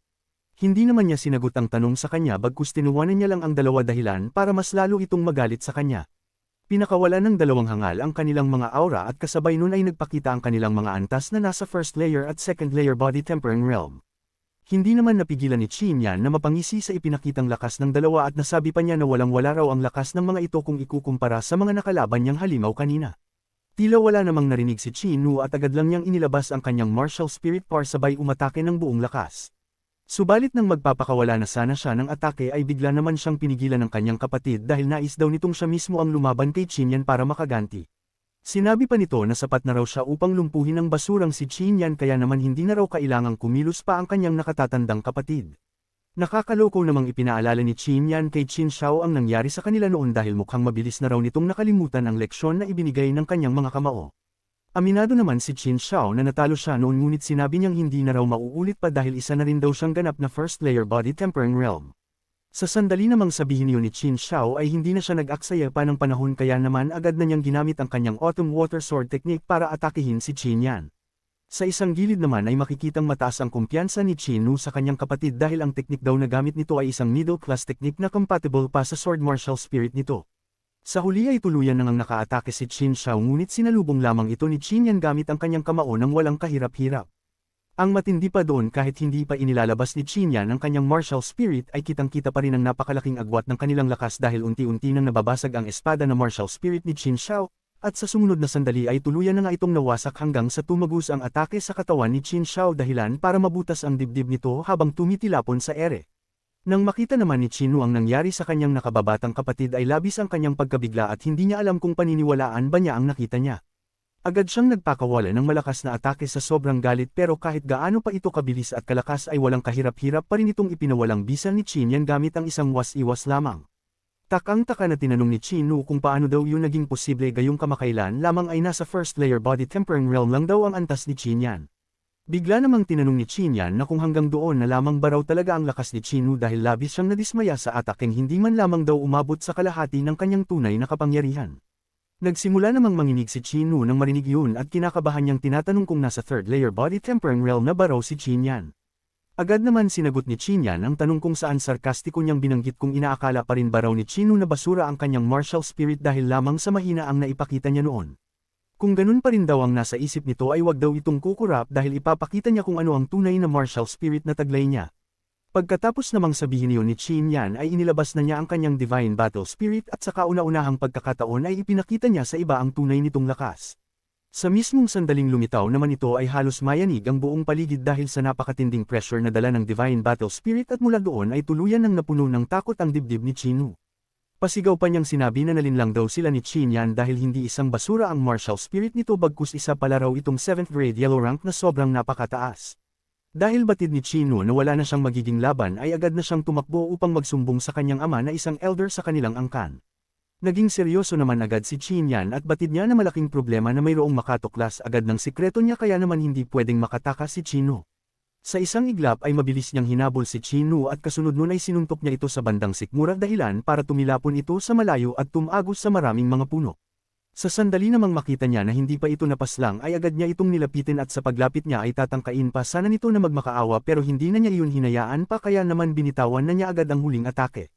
Hindi naman niya sinagot ang tanong sa kanya bagkus tinuwanan niya lang ang dalawa dahilan para mas lalo itong magalit sa kanya. Pinakawalan ng dalawang hangal ang kanilang mga aura at kasabay nun ay nagpakita ang kanilang mga antas na nasa first layer at second layer body tempering realm. Hindi naman napigilan ni Qin Yan na mapangisi sa ipinakitang lakas ng dalawa at nasabi pa niya na walang-wala raw ang lakas ng mga ito kung ikukumpara sa mga nakalaban niyang halimaw kanina. Tila wala namang narinig si Qin Wu at agad lang niyang inilabas ang kanyang martial spirit power sabay umatake ng buong lakas. Subalit nang magpapakawala na sana siya ng atake ay bigla naman siyang pinigilan ng kanyang kapatid dahil nais daw nitong siya mismo ang lumaban kay Qin Yan para makaganti. Sinabi pa nito na sapat na raw siya upang lumpuhin ng basurang si Qin Yan kaya naman hindi na raw kailangang kumilos pa ang kanyang nakatatandang kapatid. Nakakaloko namang ipinaalala ni Qin Yan kay Qin Shao ang nangyari sa kanila noon dahil mukhang mabilis na raw nitong nakalimutan ang leksyon na ibinigay ng kanyang mga kamao. Aminado naman si Qin Xiao na natalo siya noon ngunit sinabi niyang hindi na raw mauulit pa dahil isa na rin daw siyang ganap na first layer body tempering realm. Sa sandali namang sabihin niyo ni Qin Xiao ay hindi na siya nag-aksaya pa ng panahon kaya naman agad na niyang ginamit ang kanyang autumn water sword technique para atakihin si Qin Yan. Sa isang gilid naman ay makikitang mataas ang kumpiyansa ni Qin Nu sa kanyang kapatid dahil ang teknik daw na gamit nito ay isang middle class technique na compatible pa sa sword martial spirit nito. Sa huli ay tuluyan nang nakaatake si Qin Xiao ngunit sinalubong lamang ito ni Qin Yan gamit ang kanyang kamao ng walang kahirap-hirap. Ang matindi pa doon kahit hindi pa inilalabas ni Qin Yan ang kanyang martial spirit ay kitang-kita pa rin ang napakalaking agwat ng kanilang lakas dahil unti-unti nang nababasag ang espada na martial spirit ni Qin Xiao, at sa sumunod na sandali ay tuluyan na nga itong nawasak hanggang sa tumagos ang atake sa katawan ni Qin Xiao dahilan para mabutas ang dibdib nito habang tumitilapon sa ere. Nang makita naman ni Qin Nu ang nangyari sa kanyang nakababatang kapatid ay labis ang kanyang pagkabigla at hindi niya alam kung paniniwalaan ba niya ang nakita niya. Agad siyang nagpakawala ng malakas na atake sa sobrang galit pero kahit gaano pa ito kabilis at kalakas ay walang kahirap-hirap pa rin itong ipinawalang bisa ni Qin Yan gamit ang isang was-iwas lamang. Takang-taka na tinanong ni Qin Nu kung paano daw yun naging posible gayong kamakailan lamang ay nasa first layer body tempering realm lang daw ang antas ni Qin Yan. Bigla namang tinanong ni Qin Yan na kung hanggang doon na lamang ba raw talaga ang lakas ni Qin Nu dahil labis siyang nadismaya sa atakeng hindi man lamang daw umabot sa kalahati ng kanyang tunay na kapangyarihan. Nagsimula namang manginig si Qin Nu nang marinig yun at kinakabahan niyang tinatanong kung nasa third layer body tempering realm na ba raw si Qin Yan. Agad naman sinagot ni Qin Yan ang tanong kung saan sarkastiko niyang binanggit kung inaakala pa rin ba raw ni Qin Nu na basura ang kanyang martial spirit dahil lamang sa mahina ang naipakita niya noon. Kung ganun pa rin daw ang nasa isip nito ay wag daw itong kukurap dahil ipapakita niya kung ano ang tunay na martial spirit na taglay niya. Pagkatapos namang sabihin niyo ni Qin Yan ay inilabas na niya ang kanyang divine battle spirit at sa kauna-unahang pagkakataon ay ipinakita niya sa iba ang tunay nitong lakas. Sa mismong sandaling lumitaw naman ito ay halos mayanig ang buong paligid dahil sa napakatinding pressure na dala ng divine battle spirit at mula doon ay tuluyan ng napuno ng takot ang dibdib ni Qin Nu. Pasigaw pa niyang sinabi na nalinlang daw sila ni Qin Yan dahil hindi isang basura ang martial spirit nito bagkus isa pala raw itong 7th grade yellow rank na sobrang napakataas. Dahil batid ni Qin Nu na wala na siyang magiging laban ay agad na siyang tumakbo upang magsumbong sa kanyang ama na isang elder sa kanilang angkan. Naging seryoso naman agad si Qin Yan at batid niya na malaking problema na mayroong makatuklas agad ng sikreto niya kaya naman hindi pwedeng makatakas si Qin Nu. Sa isang iglap ay mabilis niyang hinabol si Qin Nu at kasunod nun ay sinuntok niya ito sa bandang sikmura dahilan para tumilapon ito sa malayo at tumagos sa maraming mga puno. Sa sandali namang makita niya na hindi pa ito napaslang ay agad niya itong nilapitin at sa paglapit niya ay tatangkain pa sana nito na magmakaawa pero hindi na niya iyon hinayaan pa kaya naman binitawan na niya agad ang huling atake.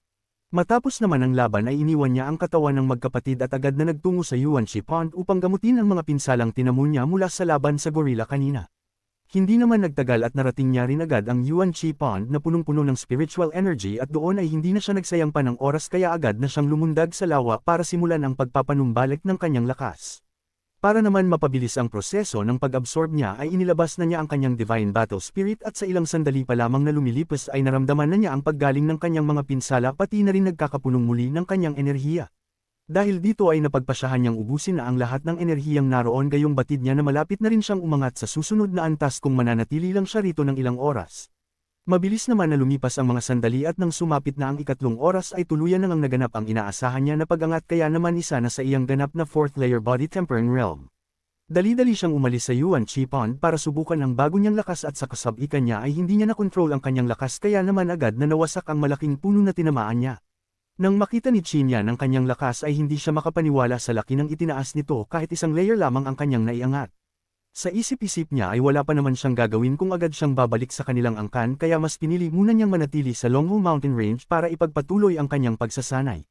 Matapos naman ang laban ay iniwan niya ang katawan ng magkapatid at agad na nagtungo sa Yuanchi Pond upang gamutin ang mga pinsalang tinamon niya mula sa laban sa gorilla kanina. Hindi naman nagtagal at narating niya rin agad ang Yuanchi Pond na punong-puno ng spiritual energy at doon ay hindi na siya nagsayang pa ng oras kaya agad na siyang lumundag sa lawa para simulan ang pagpapanumbalik ng kanyang lakas. Para naman mapabilis ang proseso ng pag-absorb niya ay inilabas na niya ang kanyang divine battle spirit at sa ilang sandali pa lamang na lumilipas ay naramdaman na niya ang paggaling ng kanyang mga pinsala pati na rin nagkakapunong muli ng kanyang enerhiya. Dahil dito ay napagpasyahan niyang ubusin na ang lahat ng enerhiyang naroon gayong batid niya na malapit na rin siyang umangat sa susunod na antas kung mananatili lang siya rito ng ilang oras. Mabilis naman na lumipas ang mga sandali at nang sumapit na ang ikatlong oras ay tuluyan nang naganap ang inaasahan niya na pag-angat kaya naman isa na sa iyang ganap na 4th layer body tempering realm. Dali-dali siyang umalis sa Yuanchi Pond para subukan ang bago niyang lakas at sa kasabikan niya ay hindi niya na-control ang kanyang lakas kaya naman agad na nawasak ang malaking puno na tinamaan niya. Nang makita ni Qin Yan ang kanyang lakas ay hindi siya makapaniwala sa laki ng itinaas nito kahit isang layer lamang ang kanyang naiangat. Sa isip-isip niya ay wala pa naman siyang gagawin kung agad siyang babalik sa kanilang angkan kaya mas pinili muna niyang manatili sa Longhu Mountain Range para ipagpatuloy ang kanyang pagsasanay.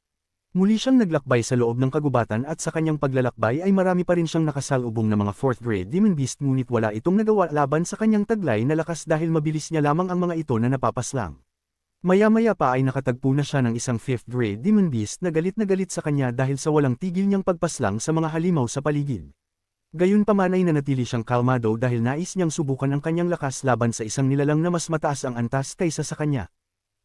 Muli siyang naglakbay sa loob ng kagubatan at sa kanyang paglalakbay ay marami pa rin siyang nakasalubong na mga 4th grade demon beast ngunit wala itong nagawa laban sa kanyang taglay na lakas dahil mabilis niya lamang ang mga ito na napapaslang. Maya-maya pa ay nakatagpo na siya ng isang 5th grade demon beast na galit sa kanya dahil sa walang tigil niyang pagpaslang sa mga halimaw sa paligid. Gayunpaman ay nanatili siyang kalmado dahil nais niyang subukan ang kanyang lakas laban sa isang nilalang na mas mataas ang antas kaysa sa kanya.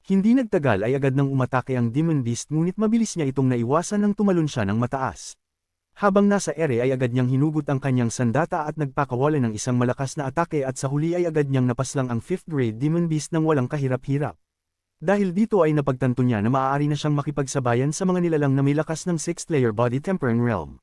Hindi nagtagal ay agad nang umatake ang demon beast ngunit mabilis niya itong naiwasan nang tumalon siya ng mataas. Habang nasa ere ay agad niyang hinugot ang kanyang sandata at nagpakawala ng isang malakas na atake at sa huli ay agad niyang napaslang ang 5th grade demon beast ng walang kahirap-hirap. Dahil dito ay napagtanto niya na maaari na siyang makipagsabayan sa mga nilalang na may lakas ng 6th layer body tempering realm.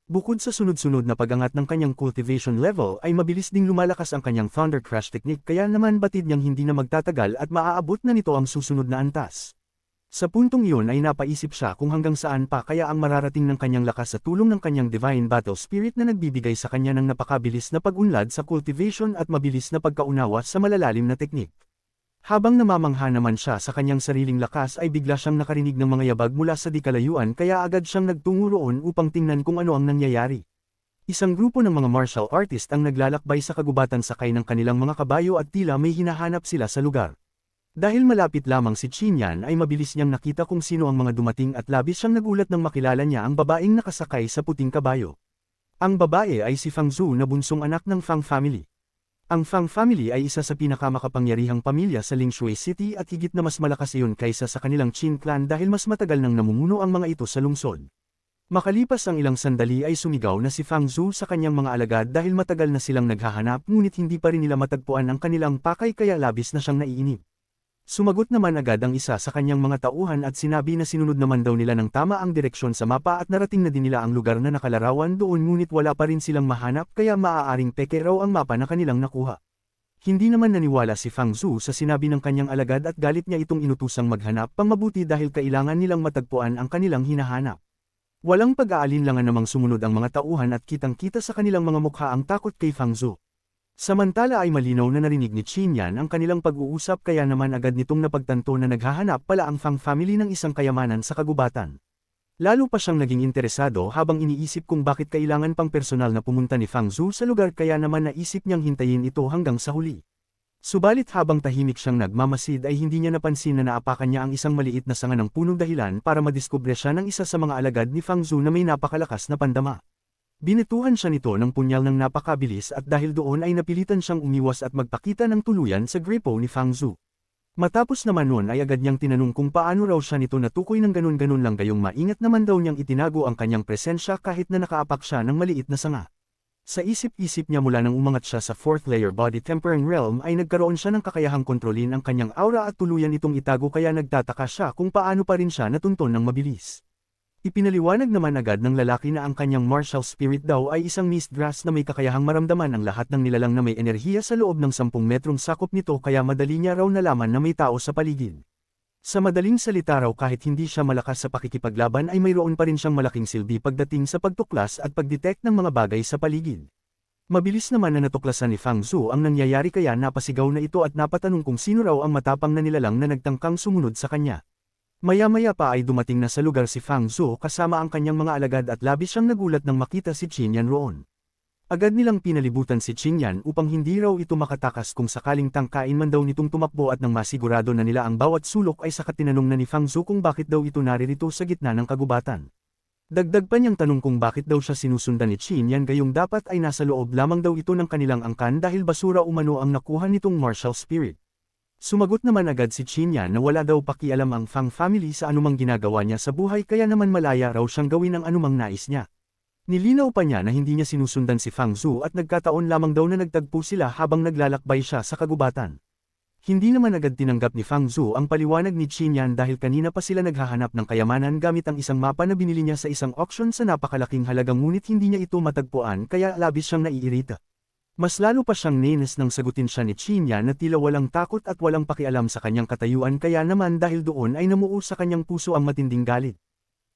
Bukod sa sunod-sunod na pag-angat ng kanyang cultivation level ay mabilis ding lumalakas ang kanyang Thunder Crash technique kaya naman batid niyang hindi na magtatagal at maaabot na nito ang susunod na antas. Sa puntong iyon ay napaisip siya kung hanggang saan pa kaya ang mararating ng kanyang lakas sa tulong ng kanyang Divine Battle Spirit na nagbibigay sa kanya ng napakabilis na pag-unlad sa cultivation at mabilis na pagkaunawa sa malalalim na teknik. Habang namamangha naman siya sa kanyang sariling lakas ay bigla siyang nakarinig ng mga yabag mula sa di kalayuan kaya agad siyang nagtungo roon upang tingnan kung ano ang nangyayari. Isang grupo ng mga martial artist ang naglalakbay sa kagubatan sakay ng kanilang mga kabayo at tila may hinahanap sila sa lugar. Dahil malapit lamang si Qinyan ay mabilis niyang nakita kung sino ang mga dumating at labis siyang nagulat nang makilala niya ang babaeng nakasakay sa puting kabayo. Ang babae ay si Fang Zhu na bunsong anak ng Fang family. Ang Fang family ay isa sa pinakamakapangyarihang pamilya sa Lingshui City at higit na mas malakas iyon kaysa sa kanilang Qin clan dahil mas matagal nang namumuno ang mga ito sa lungsod. Makalipas ang ilang sandali ay sumigaw na si Fang Zhu sa kanyang mga alagad dahil matagal na silang naghahanap ngunit hindi pa rin nila matagpuan ang kanilang pakay kaya labis na siyang naiinip. Sumagot naman agad ang isa sa kanyang mga tauhan at sinabi na sinunod naman daw nila ng tama ang direksyon sa mapa at narating na din nila ang lugar na nakalarawan doon ngunit wala pa rin silang mahanap kaya maaaring peke raw ang mapa na kanilang nakuha. Hindi naman naniwala si Fang Zhu sa sinabi ng kanyang alagad at galit niya itong inutusang maghanap pang mabuti dahil kailangan nilang matagpuan ang kanilang hinahanap. Walang pag-aalinlangan namang sumunod ang mga tauhan at kitang-kita sa kanilang mga mukha ang takot kay Fang Zhu. Samantala ay malinaw na narinig ni Qinyan ang kanilang pag-uusap kaya naman agad nitong napagtanto na naghahanap pala ang Fang family ng isang kayamanan sa kagubatan. Lalo pa siyang naging interesado habang iniisip kung bakit kailangan pang personal na pumunta ni Fang Zhu sa lugar kaya naman naisip niyang hintayin ito hanggang sa huli. Subalit habang tahimik siyang nagmamasid ay hindi niya napansin na naapakan niya ang isang maliit na sanga ng punong dahilan para madiskubre siya ng isa sa mga alagad ni Fang Zhu na may napakalakas na pandama. Binetuhan siya nito ng punyal ng napakabilis at dahil doon ay napilitan siyang umiwas at magpakita ng tuluyan sa gripo ni Fang Zhu. Matapos naman noon ay agad niyang tinanong kung paano raw siya nito natukoy ng ganun-ganun lang gayong maingat naman daw niyang itinago ang kanyang presensya kahit na nakaapak siya ng maliit na sanga. Sa isip-isip niya mula nang umangat siya sa 4th layer body tempering realm ay nagkaroon siya ng kakayahang kontrolin ang kanyang aura at tuluyan itong itago kaya nagtataka siya kung paano pa rin siya natunton ng mabilis. Ipinaliwanag naman agad ng lalaki na ang kanyang martial spirit daw ay isang mist grass na may kakayahang maramdaman ang lahat ng nilalang na may enerhiya sa loob ng 10 metrong sakop nito kaya madali niya raw nalaman na may tao sa paligid. Sa madaling salita raw kahit hindi siya malakas sa pakikipaglaban ay mayroon pa rin siyang malaking silbi pagdating sa pagtuklas at pagdetect ng mga bagay sa paligid. Mabilis naman na natuklasan ni Fang Zhu ang nangyayari kaya napasigaw na ito at napatanong kung sino raw ang matapang na nilalang na nagtangkang sumunod sa kanya. Maya-maya pa ay dumating na sa lugar si Fang Zhu kasama ang kanyang mga alagad at labis siyang nagulat nang makita si Qinyan roon. Agad nilang pinalibutan si Qinyan upang hindi raw ito makatakas kung sakaling tangkain man daw nitong tumakbo at nang masigurado na nila ang bawat sulok ay saka tinanong na ni Fang Zhu kung bakit daw ito naririto sa gitna ng kagubatan. Dagdag pa niyang tanong kung bakit daw siya sinusundan ni Qinyan gayong dapat ay nasa loob lamang daw ito ng kanilang angkan dahil basura umano ang nakuha nitong martial spirit. Sumagot naman agad si Qinyan na wala daw pakialam ang Fang family sa anumang ginagawa niya sa buhay kaya naman malaya raw siyang gawin ang anumang nais niya. Nilinaw pa niya na hindi niya sinusundan si Fang Zhu at nagkataon lamang daw na nagtagpo sila habang naglalakbay siya sa kagubatan. Hindi naman agad tinanggap ni Fang Zhu ang paliwanag ni Qinyan dahil kanina pa sila naghahanap ng kayamanan gamit ang isang mapa na binili niya sa isang auction sa napakalaking halagang ngunit hindi niya ito matagpuan kaya labis siyang naiirita. Mas lalo pa siyang nainis nang sagutin siya ni Qinyan na tila walang takot at walang pakialam sa kanyang katayuan kaya naman dahil doon ay namuo sa kanyang puso ang matinding galit.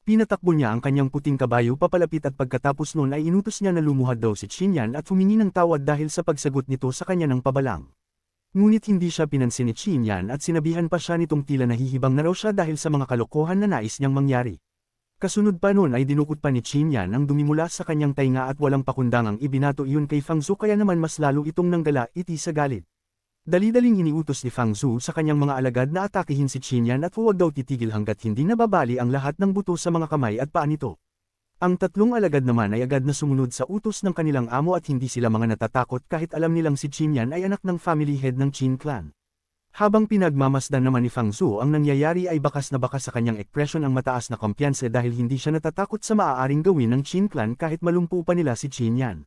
Pinatakbo niya ang kanyang puting kabayo papalapit at pagkatapos noon ay inutos niya na lumuhad daw si Qinyan at humingi ng tawad dahil sa pagsagot nito sa kanya ng pabalang. Ngunit hindi siya pinansin ni Qinyan at sinabihan pa siya nitong tila nahihibang na raw siya dahil sa mga kalokohan na nais niyang mangyari. Kasunod pa noon ay dinukot pa ni Qinyan ang dumi mula sa kanyang tainga at walang pakundangang ibinato iyon kay Fang Zhu kaya naman mas lalo itong nanggala iti sa galit. Dali-daling iniutos ni Fang Zhu sa kanyang mga alagad na atakihin si Qinyan at huwag daw titigil hanggat hindi nababali ang lahat ng buto sa mga kamay at paa nito. Ang tatlong alagad naman ay agad na sumunod sa utos ng kanilang amo at hindi sila mga natatakot kahit alam nilang si Qinyan ay anak ng family head ng Qin clan. Habang pinagmamasdan naman ni Fang Zhu ang nangyayari ay bakas na bakas sa kanyang ekspresyon ang mataas na kumpiyansa dahil hindi siya natatakot sa maaaring gawin ng Qin clan kahit malumpo pa nila si Qinyan.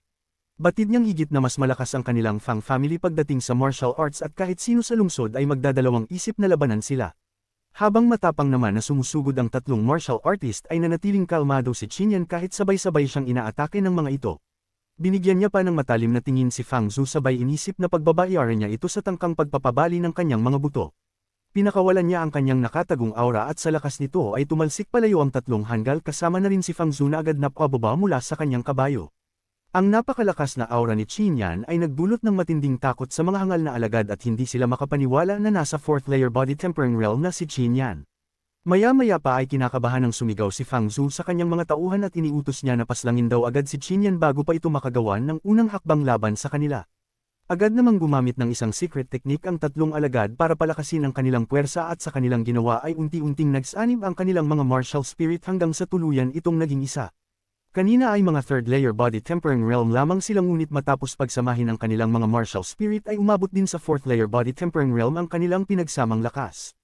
Batid niyang higit na mas malakas ang kanilang Fang family pagdating sa martial arts at kahit sino sa lungsod ay magdadalawang isip na labanan sila. Habang matapang naman na sumusugod ang tatlong martial artist ay nanatiling kalmado si Qin Yan kahit sabay-sabay siyang inaatake ng mga ito. Binigyan niya pa ng matalim na tingin si Fang Zhu sabay inisip na pagbabayaran niya ito sa tangkang pagpapabali ng kanyang mga buto. Pinakawalan niya ang kanyang nakatagong aura at sa lakas nito ay tumalsik palayo ang tatlong hanggal kasama na rin si Fang Zhu na agad napababa mula sa kanyang kabayo. Ang napakalakas na aura ni Qin Yan ay nagdulot ng matinding takot sa mga hangal na alagad at hindi sila makapaniwala na nasa 4th layer body tempering realm na si Qin Yan. Maya-maya pa ay kinakabahan ng sumigaw si Fang Zhu sa kanyang mga tauhan at iniutos niya na paslangin daw agad si Qin Yan bago pa ito makagawa ng unang hakbang laban sa kanila. Agad namang gumamit ng isang secret technique ang tatlong alagad para palakasin ang kanilang puwersa at sa kanilang ginawa ay unti-unting nagsanib ang kanilang mga martial spirit hanggang sa tuluyan itong naging isa. Kanina ay mga 3rd layer body tempering realm lamang sila ngunit matapos pagsamahin ang kanilang mga martial spirit ay umabot din sa 4th layer body tempering realm ang kanilang pinagsamang lakas.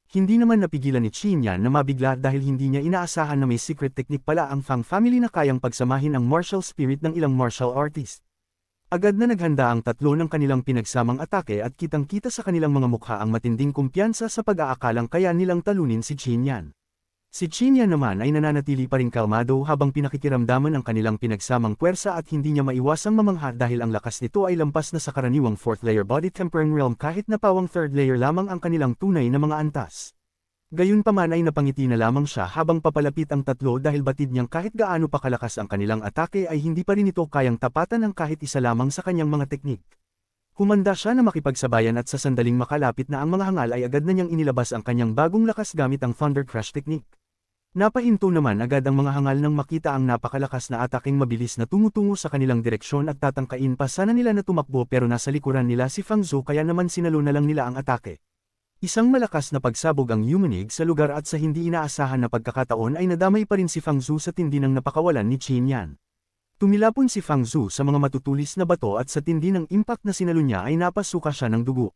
Hindi naman napigilan ni Qin Yan na mabigla dahil hindi niya inaasahan na may secret technique pala ang Fang family na kayang pagsamahin ang martial spirit ng ilang martial artist. Agad na naghanda ang tatlo ng kanilang pinagsamang atake at kitang-kita sa kanilang mga mukha ang matinding kumpiyansa sa pag-aakalang kaya nilang talunin si Qin Yan. Si Qin Yan naman ay nananatili pa rin kalmado habang pinakikiramdaman ang kanilang pinagsamang puwersa at hindi niya maiwasang mamangha dahil ang lakas nito ay lampas na sa karaniwang 4th layer body tempering realm kahit na pawang 3rd layer lamang ang kanilang tunay na mga antas. Gayunpaman ay napangiti na lamang siya habang papalapit ang tatlo dahil batid niyang kahit gaano pa kalakas ang kanilang atake ay hindi pa rin ito kayang tapatan ng kahit isa lamang sa kanyang mga teknik. Humanda siya na makipagsabayan at sa sandaling makalapit na ang mga hangal ay agad na niyang inilabas ang kanyang bagong lakas gamit ang Thunder Crash technique. Napahinto naman agad ang mga hangal nang makita ang napakalakas na ataking mabilis na tumutungo sa kanilang direksyon at tatangkain pa sana nila na tumakbo pero nasa likuran nila si Fang Zhu kaya naman sinalo na lang nila ang atake. Isang malakas na pagsabog ang yumanig sa lugar at sa hindi inaasahan na pagkakataon ay nadamay pa rin si Fang Zhu sa tindi ng napakawalan ni Qin Yan. Tumilapon si Fang Zhu sa mga matutulis na bato at sa tindi ng impact na sinalo niya ay napasuka siya ng dugo.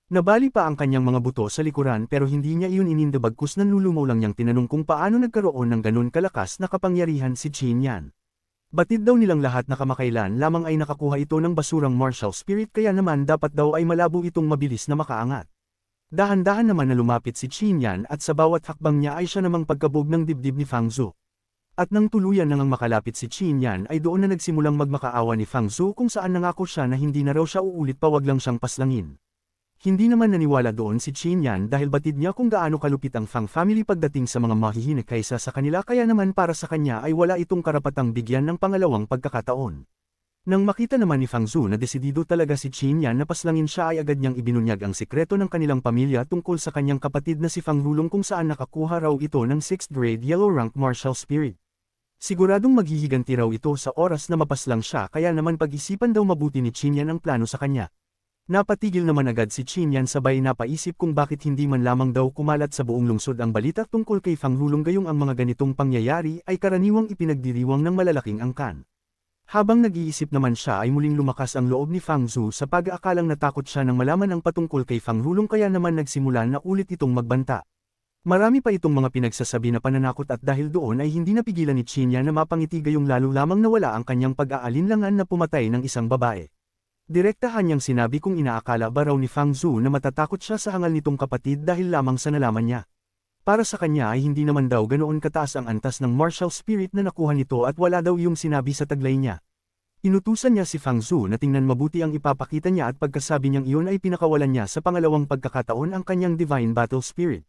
Nabali pa ang kanyang mga buto sa likuran pero hindi niya iyon inindabagkus nanlulumaw lang niyang tinanong kung paano nagkaroon ng ganun kalakas na kapangyarihan si Qin Yan. Batid daw nilang lahat na kamakailan lamang ay nakakuha ito ng basurang martial spirit kaya naman dapat daw ay malabo itong mabilis na makaangat. Dahan-dahan naman na lumapit si Qin Yan at sa bawat hakbang niya ay siya namang pagkabog ng dibdib ni Fang Zhu. At nang tuluyan nang makalapit si Qin Yan ay doon na nagsimulang magmakaawa ni Fang Zhu kung saan nangako siya na hindi na raw siya uulit pa wag lang siyang paslangin. Hindi naman naniwala doon si Qin Yan dahil batid niya kung gaano kalupit ang Fang family pagdating sa mga mahihinig kaysa sa kanila kaya naman para sa kanya ay wala itong karapatang bigyan ng pangalawang pagkakataon. Nang makita naman ni Fang Zhu na desidido talaga si Qin Yan na paslangin siya ay agad niyang ibinunyag ang sikreto ng kanilang pamilya tungkol sa kanyang kapatid na si Fang Lulong kung saan nakakuha raw ito ng 6th grade yellow rank martial spirit. Siguradong maghihiganti raw ito sa oras na mapaslang siya kaya naman pag-isipan daw mabuti ni Qin Yan ang plano sa kanya. Napatigil naman agad si Qin Yan sabay napaisip kung bakit hindi man lamang daw kumalat sa buong lungsod ang balita tungkol kay Fang Lulong gayong ang mga ganitong pangyayari ay karaniwang ipinagdiriwang ng malalaking angkan. Habang nag-iisip naman siya ay muling lumakas ang loob ni Fang Zhu sa pag-aakalang natakot siya nang malaman ang patungkol kay Fang Lulong kaya naman nagsimula na ulit itong magbanta. Marami pa itong mga pinagsasabi na pananakot at dahil doon ay hindi napigilan ni Qin Yan na mapangiti gayong lalo lamang nawala ang kanyang pag-aalinlangan na pumatay ng isang babae. Direktahan niyang sinabi kung inaakala ba raw ni Fang Zhu na matatakot siya sa hangal nitong kapatid dahil lamang sa nalaman niya. Para sa kanya ay hindi naman daw ganoon kataas ang antas ng martial spirit na nakuha nito at wala daw yung sinabi sa taglay niya. Inutusan niya si Fang Zhu na tingnan mabuti ang ipapakita niya at pagkasabi niyang iyon ay pinakawalan niya sa pangalawang pagkakataon ang kanyang divine battle spirit.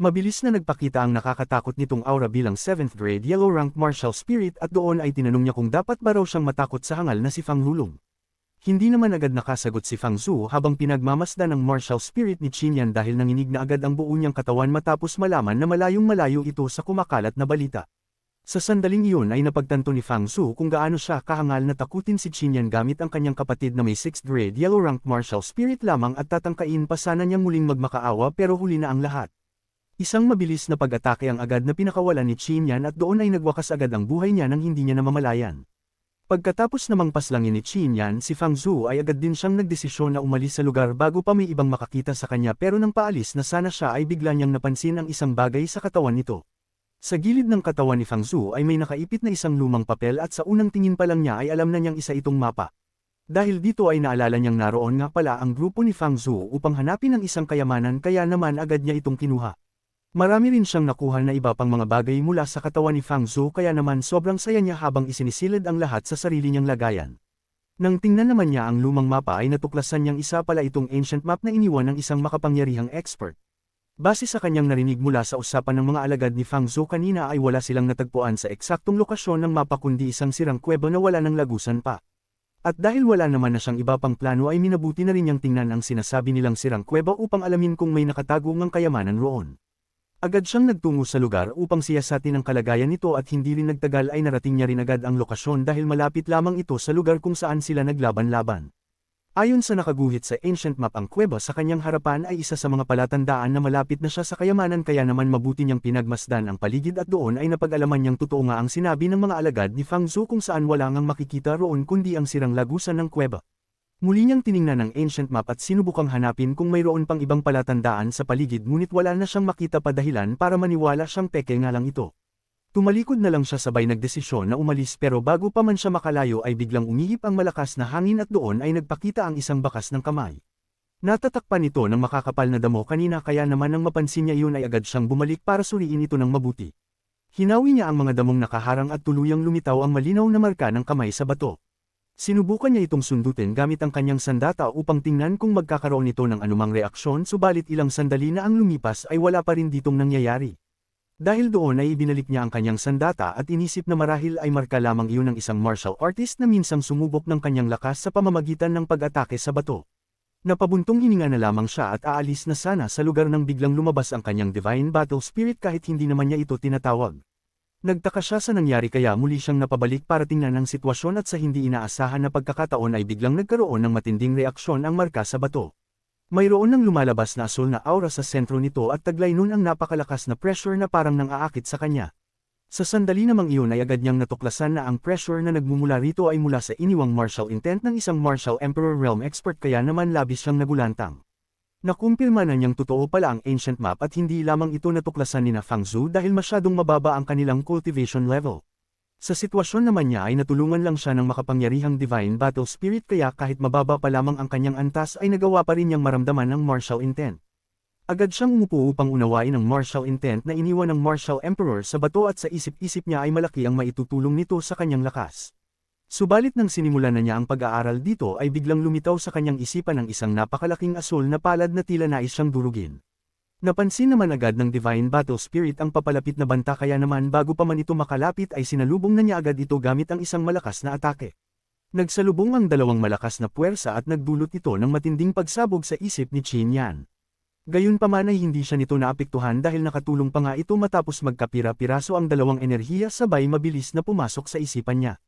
Mabilis na nagpakita ang nakakatakot nitong aura bilang 7th grade yellow rank martial spirit at doon ay tinanong niya kung dapat ba raw siyang matakot sa hangal na si Fang Lulong. Hindi naman agad nakasagot si Fang Zhu habang pinagmamasdan ng martial spirit ni Qin Yan dahil nanginig na agad ang buo niyang katawan matapos malaman na malayong-malayo ito sa kumakalat na balita. Sa sandaling iyon ay napagtanto ni Fang Zhu kung gaano siya kahangal na takutin si Qin Yan gamit ang kanyang kapatid na may 6th grade yellow rank martial spirit lamang at tatangkain pa sana niyang muling magmakaawa pero huli na ang lahat. Isang mabilis na pag-atake ang agad na pinakawalan ni Qin Yan at doon ay nagwakas agad ang buhay niya nang hindi niya namamalayan. Pagkatapos namang paslangin ni Qin Yan si Fang Zhu ay agad din siyang nagdesisyon na umalis sa lugar bago pa may ibang makakita sa kanya pero nang paalis na sana siya ay bigla niyang napansin ang isang bagay sa katawan nito. Sa gilid ng katawan ni Fang Zhu ay may nakaipit na isang lumang papel at sa unang tingin pa lang niya ay alam na niyang isa itong mapa. Dahil dito ay naalala niyang naroon nga pala ang grupo ni Fang Zhu upang hanapin ang isang kayamanan kaya naman agad niya itong kinuha. Marami rin siyang nakuha na iba pang mga bagay mula sa katawan ni Fang Zhou kaya naman sobrang saya niya habang isinisilid ang lahat sa sarili niyang lagayan. Nang tingnan naman niya ang lumang mapa ay natuklasan niyang isa pala itong ancient map na iniwan ng isang makapangyarihang expert. Base sa kanyang narinig mula sa usapan ng mga alagad ni Fang Zhou kanina ay wala silang natagpuan sa eksaktong lokasyon ng mapa kundi isang sirang kuweba na wala ng lagusan pa. At dahil wala naman na siyang iba pang plano ay minabuti na rin niyang tingnan ang sinasabi nilang sirang kuweba upang alamin kung may nakatago ngang kayamanan roon. Agad siyang nagtungo sa lugar upang siyasatin ang kalagayan nito at hindi rin nagtagal ay narating niya rin agad ang lokasyon dahil malapit lamang ito sa lugar kung saan sila naglaban-laban. Ayon sa nakaguhit sa ancient map ang kuweba sa kanyang harapan ay isa sa mga palatandaan na malapit na siya sa kayamanan kaya naman mabuti niyang pinagmasdan ang paligid at doon ay napag-alaman niyang totoo nga ang sinabi ng mga alagad ni Fang Zhou kung saan wala ngang makikita roon kundi ang sirang lagusan ng kuweba. Muli niyang tiningnan ang ancient map at sinubukang hanapin kung mayroon pang ibang palatandaan sa paligid ngunit wala na siyang makita pa dahilan para maniwala siyang peke nga lang ito. Tumalikod na lang siya sabay nagdesisyon na umalis pero bago pa man siya makalayo ay biglang umihip ang malakas na hangin at doon ay nagpakita ang isang bakas ng kamay. Natatakpan ito ng makakapal na damo kanina kaya naman nang mapansin niya iyon ay agad siyang bumalik para suriin ito ng mabuti. Hinawi niya ang mga damong nakaharang at tuluyang lumitaw ang malinaw na marka ng kamay sa bato. Sinubukan niya itong sundutin gamit ang kanyang sandata upang tingnan kung magkakaroon ito ng anumang reaksyon subalit ilang sandali na ang lumipas ay wala pa rin ditong nangyayari. Dahil doon ay ibinalik niya ang kanyang sandata at inisip na marahil ay marka lamang iyon ng isang martial artist na minsang sumubok ng kanyang lakas sa pamamagitan ng pag-atake sa bato. Napabuntong hininga na lamang siya at aalis na sana sa lugar nang biglang lumabas ang kanyang Divine Battle Spirit kahit hindi naman niya ito tinatawag. Nagtaka siya sa nangyari kaya muli siyang napabalik para tingnan ang sitwasyon at sa hindi inaasahan na pagkakataon ay biglang nagkaroon ng matinding reaksyon ang marka sa bato. Mayroon ng lumalabas na asul na aura sa sentro nito at taglay nun ang napakalakas na pressure na parang nang-aakit sa kanya. Sa sandali namang iyon ay agad niyang natuklasan na ang pressure na nagmumula rito ay mula sa iniwang martial intent ng isang martial emperor realm expert kaya naman labis siyang nagulantang. Nakumpirma na niyang totoo pala ang ancient map at hindi lamang ito natuklasan ni Fang Zhou dahil masyadong mababa ang kanilang cultivation level. Sa sitwasyon naman niya ay natulungan lang siya ng makapangyarihang Divine Battle Spirit kaya kahit mababa pa lamang ang kanyang antas ay nagawa pa rin niyang maramdaman ang martial intent. Agad siyang umupo upang unawain ang martial intent na iniwan ng martial emperor sa bato at sa isip-isip niya ay malaki ang maitutulong nito sa kanyang lakas. Subalit nang sinimulan na niya ang pag-aaral dito ay biglang lumitaw sa kanyang isipan ang isang napakalaking asul na palad na tila nais siyang durugin. Napansin naman agad ng Divine Battle Spirit ang papalapit na banta kaya naman bago pa man ito makalapit ay sinalubong na niya agad ito gamit ang isang malakas na atake. Nagsalubong ang dalawang malakas na puwersa at nagdulot ito ng matinding pagsabog sa isip ni Qin Yan. Gayunpaman ay hindi siya nito naapektuhan dahil nakatulong pa nga ito matapos magkapira-piraso ang dalawang enerhiya sabay mabilis na pumasok sa isipan niya.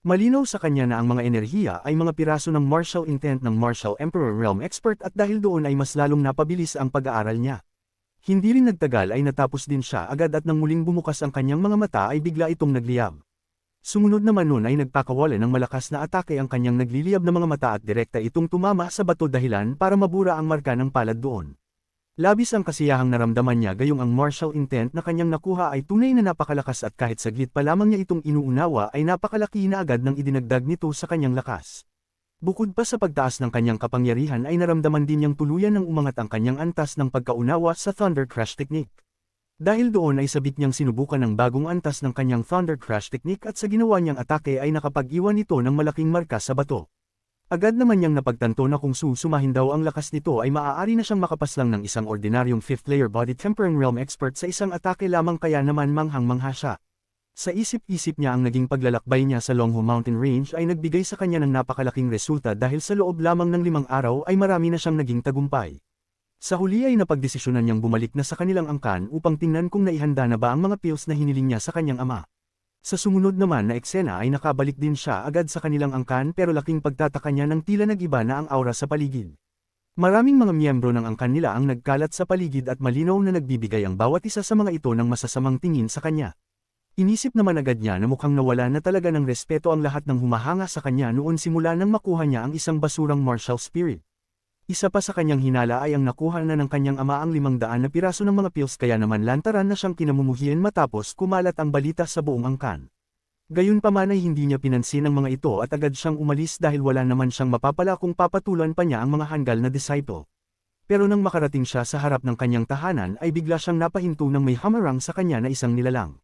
Malinaw sa kanya na ang mga enerhiya ay mga piraso ng martial intent ng Martial Emperor Realm Expert at dahil doon ay mas lalong napabilis ang pag-aaral niya. Hindi rin nagtagal ay natapos din siya agad at nang muling bumukas ang kanyang mga mata ay bigla itong nagliyab. Sumunod naman nun ay nagpakawalan ng malakas na atake ang kanyang nagliliyab na mga mata at direkta itong tumama sa bato dahilan para mabura ang marka ng palad doon. Labis ang kasiyahang naramdaman niya gayong ang martial intent na kanyang nakuha ay tunay na napakalakas at kahit saglit pa lamang niya itong inuunawa ay napakalaki na agad ng idinagdag nito sa kanyang lakas. Bukod pa sa pagtaas ng kanyang kapangyarihan ay naramdaman din niyang tuluyan ng umangat ang kanyang antas ng pagkaunawa sa Thunder Crash Technique. Dahil doon ay sabik niyang sinubukan ng bagong antas ng kanyang Thunder Crash Technique at sa ginawa niyang atake ay nakapag-iwan ito ng malaking marka sa bato. Agad naman niyang napagtanto na kung susumahin daw ang lakas nito ay maaari na siyang makapaslang ng isang ordinaryong 5th layer body tempering realm expert sa isang atake lamang kaya naman manghang-mangha siya. Sa isip-isip niya ang naging paglalakbay niya sa Longhu Mountain Range ay nagbigay sa kanya ng napakalaking resulta dahil sa loob lamang ng 5 araw ay marami na siyang naging tagumpay. Sa huli ay napagdesisyonan niyang bumalik na sa kanilang angkan upang tingnan kung naihanda na ba ang mga pills na hiniling niya sa kanyang ama. Sa sumunod naman na eksena ay nakabalik din siya agad sa kanilang angkan pero laking pagtataka niya nang tila nag-iba na ang aura sa paligid. Maraming mga miyembro ng angkan nila ang nagkalat sa paligid at malinaw na nagbibigay ang bawat isa sa mga ito ng masasamang tingin sa kanya. Inisip naman agad niya na mukhang nawala na talaga ng respeto ang lahat ng humahanga sa kanya noon simula nang makuha niya ang isang basurang martial spirit. Isa pa sa kanyang hinala ay ang nakuha na ng kanyang ama ang 500 na piraso ng mga pills kaya naman lantaran na siyang kinamumuhian matapos kumalat ang balita sa buong angkan. Gayunpaman ay hindi niya pinansin ang mga ito at agad siyang umalis dahil wala naman siyang mapapala kung papatulan pa niya ang mga hanggal na disciple. Pero nang makarating siya sa harap ng kanyang tahanan ay bigla siyang napahinto ng may hamarang sa kanya na isang nilalang.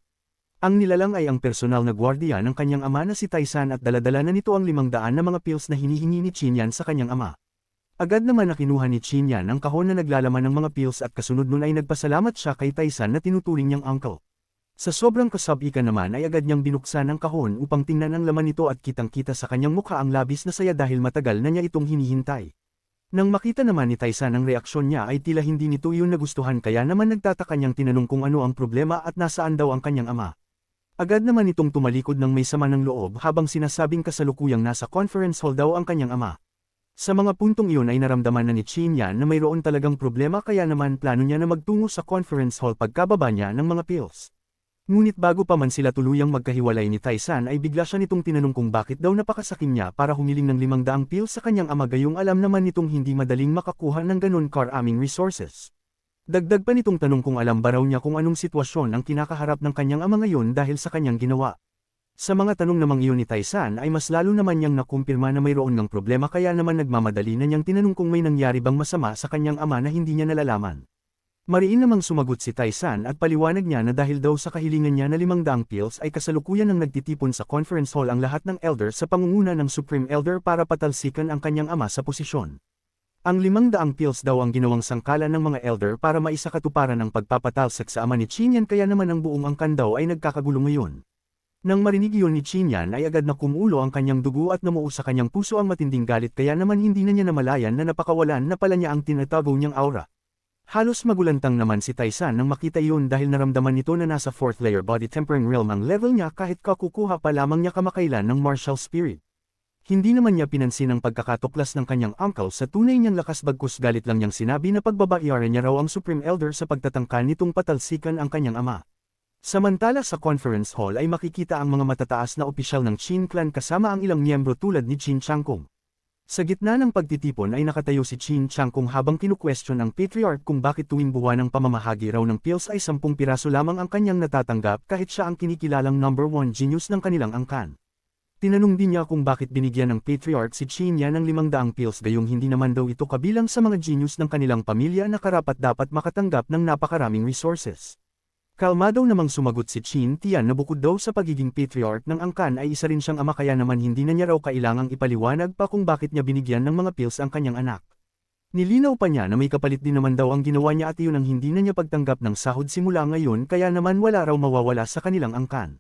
Ang nilalang ay ang personal na gwardiya ng kanyang ama na si Taisan at daladala na nito ang 500 na mga pills na hinihingi ni Qin sa kanyang ama. Agad naman na kinuha ni Qin ang kahon na naglalaman ng mga pills at kasunod nun ay nagpasalamat siya kay Taisan na tinuturing niyang uncle. Sa sobrang kasabikan naman ay agad niyang binuksan ang kahon upang tingnan ang laman nito at kitang-kita sa kanyang mukha ang labis na saya dahil matagal na niya itong hinihintay. Nang makita naman ni Taisan ang reaksyon niya ay tila hindi nito iyon nagustuhan kaya naman nagtataka niyang tinanong kung ano ang problema at nasaan daw ang kanyang ama. Agad naman itong tumalikod ng may sama ng loob habang sinasabing kasalukuyang nasa conference hall daw ang kanyang ama. Sa mga puntong iyon ay naramdaman na ni Qin na mayroon talagang problema kaya naman plano niya na magtungo sa conference hall pagkababa niya ng mga pills. Ngunit bago pa man sila tuluyang magkahiwalay ni Taisan ay bigla siya nitong tinanong kung bakit daw napakasakim niya para humiling ng 500 pills sa kanyang ama gayong alam naman nitong hindi madaling makakuha ng ganon karaming resources. Dagdag pa nitong tanong kung alam ba raw niya kung anong sitwasyon ang kinakaharap ng kanyang ama ngayon dahil sa kanyang ginawa. Sa mga tanong namang iyon ni Taisan ay mas lalo naman niyang nakumpirma na mayroon ng problema kaya naman nagmamadali na niyang tinanong kung may nangyari bang masama sa kanyang ama na hindi niya nalalaman. Mariin namang sumagot si Taisan at paliwanag niya na dahil daw sa kahilingan niya na 500 pills ay kasalukuyan ng nagtitipon sa conference hall ang lahat ng elder sa pangunguna ng Supreme Elder para patalsikan ang kanyang ama sa posisyon. Ang 500 pills daw ang ginawang sangkalan ng mga elder para maisakatuparan ang pagpapatalsak sa ama ni Qin kaya naman ang buong angkan daw ay nagkakagulo ngayon. Nang marinig iyon ni Qin ay agad na kumulo ang kanyang dugo at namuo sa kanyang puso ang matinding galit kaya naman hindi na niya namalayan na napakawalan na pala niya ang tinatago niyang aura. Halos magulantang naman si Taisan nang makita iyon dahil naramdaman nito na nasa 4th layer body tempering realm ang level niya kahit kakukuha pa lamang niya kamakailan ng martial spirit. Hindi naman niya pinansin ang pagkakatuklas ng kanyang uncle sa tunay niyang lakas bagkus galit lang niyang sinabi na pagbabayaran niya raw ang Supreme Elder sa pagtatangka nitong patalsikan ang kanyang ama. Samantala sa conference hall ay makikita ang mga matataas na opisyal ng Qin clan kasama ang ilang miyembro tulad ni Qin Changkung. Sa gitna ng pagtitipon ay nakatayo si Qin Changkung habang kinu-question ang Patriarch kung bakit tuwing buwan ng pamamahagi raw ng pills ay 10 piraso lamang ang kanyang natatanggap kahit siya ang kinikilalang number 1 genius ng kanilang angkan. Tinanong din niya kung bakit binigyan ng Patriarch si Qin ng 500 pills gayong hindi naman daw ito kabilang sa mga genius ng kanilang pamilya na karapat-dapat makatanggap ng napakaraming resources. Kalmado namang sumagot si Qin na bukod daw sa pagiging Patriarch ng angkan ay isa rin siyang ama kaya naman hindi na niya raw kailangang ipaliwanag pa kung bakit niya binigyan ng mga pills ang kanyang anak. Nilinaw pa niya na may kapalit din naman daw ang ginawa niya at iyon ang hindi na niya pagtanggap ng sahod simula ngayon kaya naman wala raw mawawala sa kanilang angkan.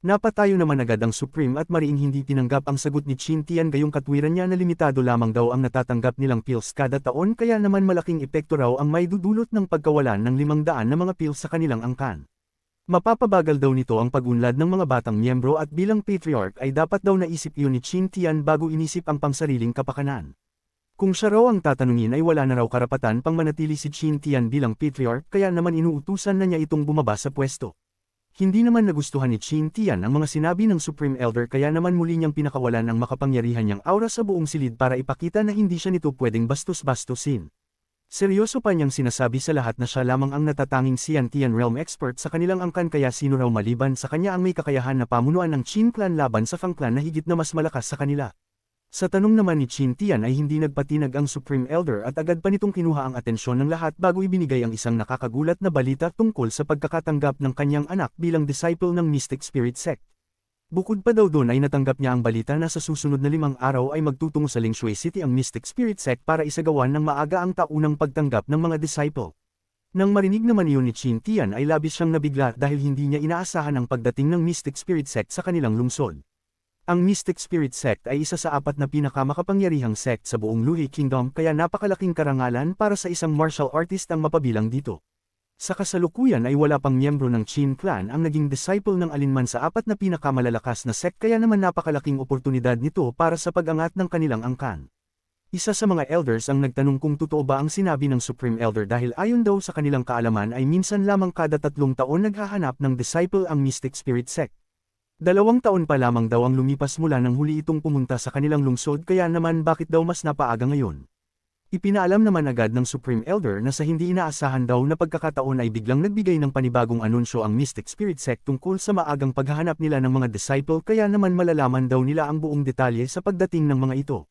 Napatayo naman agad ang Supreme at mariing hindi tinanggap ang sagot ni Qin gayong katwiran niya na limitado lamang daw ang natatanggap nilang pills kada taon kaya naman malaking epekto raw ang may dudulot ng pagkawalan ng 500 na mga pills sa kanilang angkan. Mapapabagal daw nito ang pag-unlad ng mga batang miyembro at bilang Patriarch ay dapat daw naisip iyon ni Qin bago inisip ang pangsariling kapakanan. Kung siya raw ang tatanungin ay wala na raw karapatan pang manatili si Qin bilang Patriarch kaya naman inuutusan na niya itong bumaba sa pwesto. Hindi naman nagustuhan ni Qin ang mga sinabi ng Supreme Elder kaya naman muli niyang pinakawalan ang makapangyarihan niyang aura sa buong silid para ipakita na hindi siya nito pwedeng bastos-bastusin. Seryoso pa niyang sinasabi sa lahat na siya lamang ang natatanging Tian realm expert sa kanilang angkan kaya sino raw maliban sa kanya ang may kakayahan na pamunuan ng Qin clan laban sa Fang clan na higit na mas malakas sa kanila. Sa tanong naman ni Qin ay hindi nagpatinag ang Supreme Elder at agad pa nitong kinuha ang atensyon ng lahat bago ibinigay ang isang nakakagulat na balita tungkol sa pagkakatanggap ng kanyang anak bilang disciple ng Mystic Spirit Sect. Bukod pa daw doon ay natanggap niya ang balita na sa susunod na 5 araw ay magtutungo sa Lingshui City ang Mystic Spirit Sect para isagawan ng maaga ang taunang pagtanggap ng mga disciple. Nang marinig naman iyon ni Qin ay labis siyang nabigla dahil hindi niya inaasahan ang pagdating ng Mystic Spirit Sect sa kanilang lungsod. Ang Mystic Spirit Sect ay isa sa 4 na pinakamakapangyarihang sect sa buong Luhi Kingdom kaya napakalaking karangalan para sa isang martial artist ang mapabilang dito. Sa kasalukuyan ay wala pang miyembro ng Qin clan ang naging disciple ng alinman sa 4 na pinakamalalakas na sect kaya naman napakalaking oportunidad nito para sa pag-angat ng kanilang angkan. Isa sa mga elders ang nagtanong kung totoo ba ang sinabi ng Supreme Elder dahil ayon daw sa kanilang kaalaman ay minsan lamang kada 3 taon naghahanap ng disciple ang Mystic Spirit Sect. 2 taon pa lamang daw ang lumipas mula nang huli itong pumunta sa kanilang lungsod kaya naman bakit daw mas napaaga ngayon. Ipinaalam naman agad ng Supreme Elder na sa hindi inaasahan daw na pagkakataon ay biglang nagbigay ng panibagong anunsyo ang Mystic Spirit Sect tungkol sa maagang paghahanap nila ng mga disciple kaya naman malalaman daw nila ang buong detalye sa pagdating ng mga ito.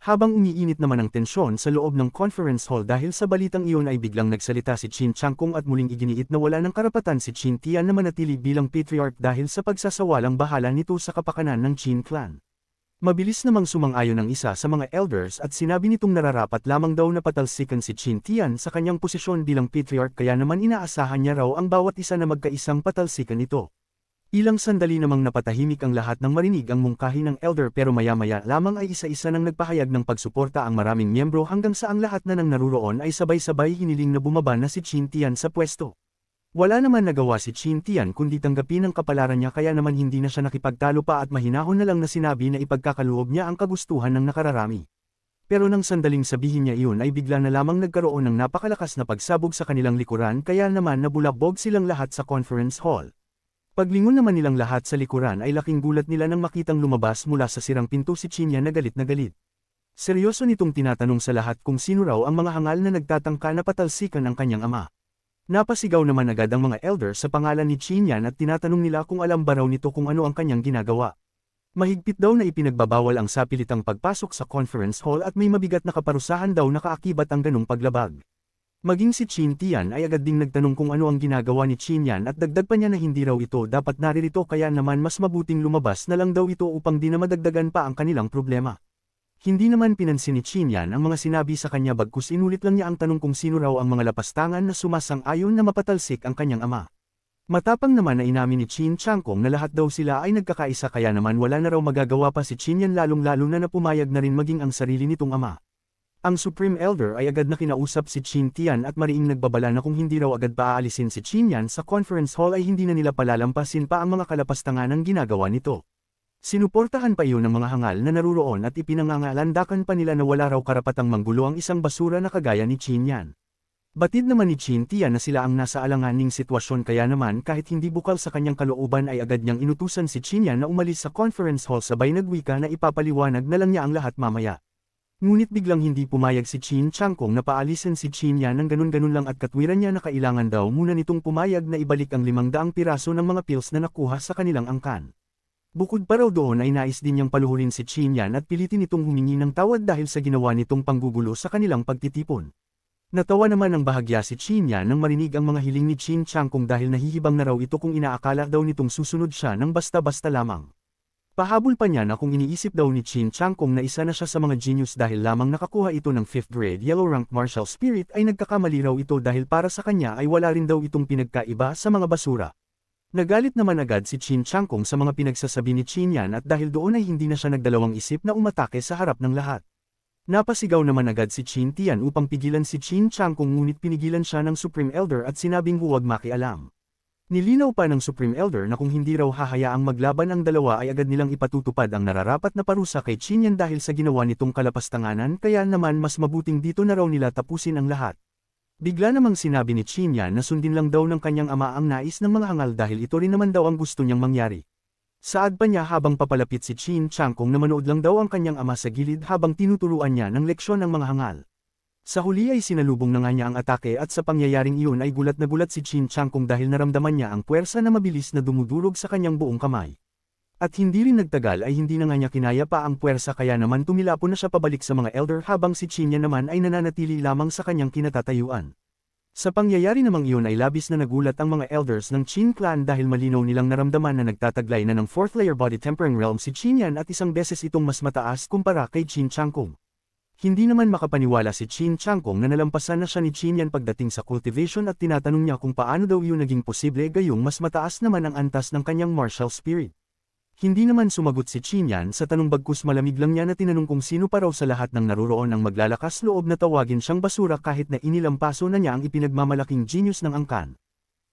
Habang umiinit naman ang tensyon sa loob ng conference hall dahil sa balitang iyon ay biglang nagsalita si Qin Changkung at muling iginiit na wala ng karapatan si Qin Tian na manatili bilang patriarch dahil sa pagsasawalang bahala nito sa kapakanan ng Qin clan. Mabilis namang sumang-ayon ang isa sa mga elders at sinabi nitong nararapat lamang daw na patalsikan si Qin Tian sa kanyang posisyon bilang patriarch kaya naman inaasahan niya raw ang bawat isa na magkaisang patalsikan ito. Ilang sandali namang napatahimik ang lahat ng marinig ang mungkahi ng elder pero maya-maya lamang ay isa-isa nang nagpahayag ng pagsuporta ang maraming miyembro hanggang sa ang lahat na nang naruroon ay sabay-sabay hiniling na bumaba na si Qin Tian sa pwesto. Wala naman nagawa si Qin Tian kundi tanggapin ang kapalaran niya kaya naman hindi na siya nakipagtalo pa at mahinahon na lang na sinabi na ipagkakaloob niya ang kagustuhan ng nakararami. Pero nang sandaling sabihin niya iyon ay bigla na lamang nagkaroon ng napakalakas na pagsabog sa kanilang likuran kaya naman nabulabog silang lahat sa conference hall. Paglingon naman nilang lahat sa likuran ay laking gulat nila nang makitang lumabas mula sa sirang pinto si Qin Yan na galit na galit. Seryoso nitong tinatanong sa lahat kung sino raw ang mga hangal na nagtatangka na patalsikan ang kanyang ama. Napasigaw naman agad ang mga elder sa pangalan ni Qin Yan at tinatanong nila kung alam ba raw nito kung ano ang kanyang ginagawa. Mahigpit daw na ipinagbabawal ang sapilitang pagpasok sa conference hall at may mabigat na kaparusahan daw na kaakibat ang ganong paglabag. Maging si Qin Tian ay agad ding nagtanong kung ano ang ginagawa ni Qin Yan at dagdag pa niya na hindi raw ito dapat naririto kaya naman mas mabuting lumabas na lang daw ito upang di na madagdagan pa ang kanilang problema. Hindi naman pinansin ni Qin Yan ang mga sinabi sa kanya bagkus inulit lang niya ang tanong kung sino raw ang mga lapastangan na sumasang-ayon na mapatalsik ang kanyang ama. Matapang naman na inamin ni Qin Changkung na lahat daw sila ay nagkakaisa kaya naman wala na raw magagawa pa si Qin Yan lalong-lalo na napumayag na rin maging ang sarili nitong ama. Ang Supreme Elder ay agad na kinausap si Qin Tian at mariing nagbabala na kung hindi raw agad paaalisin si Qin Yan sa conference hall ay hindi na nila palalampasin pa ang mga kalapastangan ng ginagawa nito. Sinuportahan pa iyon ng mga hangal na naruroon at ipinangangalandakan pa nila na wala raw karapatang manggulo ang isang basura na kagaya ni Qin Yan. Batid naman ni Qin Tian na sila ang nasa alanganing sitwasyon kaya naman kahit hindi bukal sa kanyang kalooban ay agad niyang inutusan si Qin Yan na umalis sa conference hall sabay nagwika na ipapaliwanag na lang niya ang lahat mamaya. Ngunit biglang hindi pumayag si Qin Changkung na paalisin si Qin Yan ng ganun-ganun lang at katwiran niya na kailangan daw muna nitong pumayag na ibalik ang 500 piraso ng mga pills na nakuha sa kanilang angkan. Bukod pa raw doon ay nais din niyang paluhurin si Qin Yan at pilitin itong humingi ng tawad dahil sa ginawa nitong panggugulo sa kanilang pagtitipon. Natawa naman ang bahagya si Qin Yan nang marinig ang mga hiling ni Qin Changkung dahil nahihibang na raw ito kung inaakala daw nitong susunod siya ng basta-basta lamang. Pahabol pa niya na kung iniisip daw ni Qin Changkung na isa na siya sa mga genius dahil lamang nakakuha ito ng 5th grade yellow rank martial spirit ay nagkakamali raw ito dahil para sa kanya ay wala rin daw itong pinagkaiba sa mga basura. Nagalit naman agad si Qin Changkung sa mga pinagsasabi ni Qin Yan at dahil doon ay hindi na siya nagdalawang isip na umatake sa harap ng lahat. Napasigaw naman agad si Qin Tian upang pigilan si Qin Changkung ngunit pinigilan siya ng Supreme Elder at sinabing huwag makialam. Nilinaw pa ng Supreme Elder na kung hindi raw hahayaang maglaban ang dalawa ay agad nilang ipatutupad ang nararapat na parusa kay Qin Yan dahil sa ginawa nitong kalapastanganan kaya naman mas mabuting dito na raw nila tapusin ang lahat. Bigla namang sinabi ni Qin Yan na sundin lang daw ng kanyang ama ang nais ng mga hangal dahil ito rin naman daw ang gusto niyang mangyari. Saad pa niya habang papalapit si Qin Changkung na manood lang daw ang kanyang ama sa gilid habang tinuturuan niya ng leksyon ang mga hangal. Sa huli ay sinalubong na nga niya ang atake at sa pangyayaring iyon ay gulat na gulat si Qin Changkung dahil naramdaman niya ang puwersa na mabilis na dumudurog sa kanyang buong kamay. At hindi rin nagtagal ay hindi na nga niya kinaya pa ang puwersa kaya naman tumilapon na siya pabalik sa mga elder habang si Qin Yan naman ay nananatili lamang sa kanyang kinatatayuan. Sa pangyayari namang iyon ay labis na nagulat ang mga elders ng Qin clan dahil malinaw nilang naramdaman na nagtataglay na ng 4th layer body tempering realm si Qin Yan at isang beses itong mas mataas kumpara kay Qin Changkung. Hindi naman makapaniwala si Qin Changkung na nalampasan na siya ni Qin Yan pagdating sa cultivation at tinatanong niya kung paano daw iyon naging posible gayong mas mataas naman ang antas ng kanyang martial spirit. Hindi naman sumagot si Qin Yan sa tanong bagkus malamig lang niya na tinanong kung sino pa raw sa lahat ng naruroon ang maglalakas loob na tawagin siyang basura kahit na inilampaso na niya ang ipinagmamalaking genius ng angkan.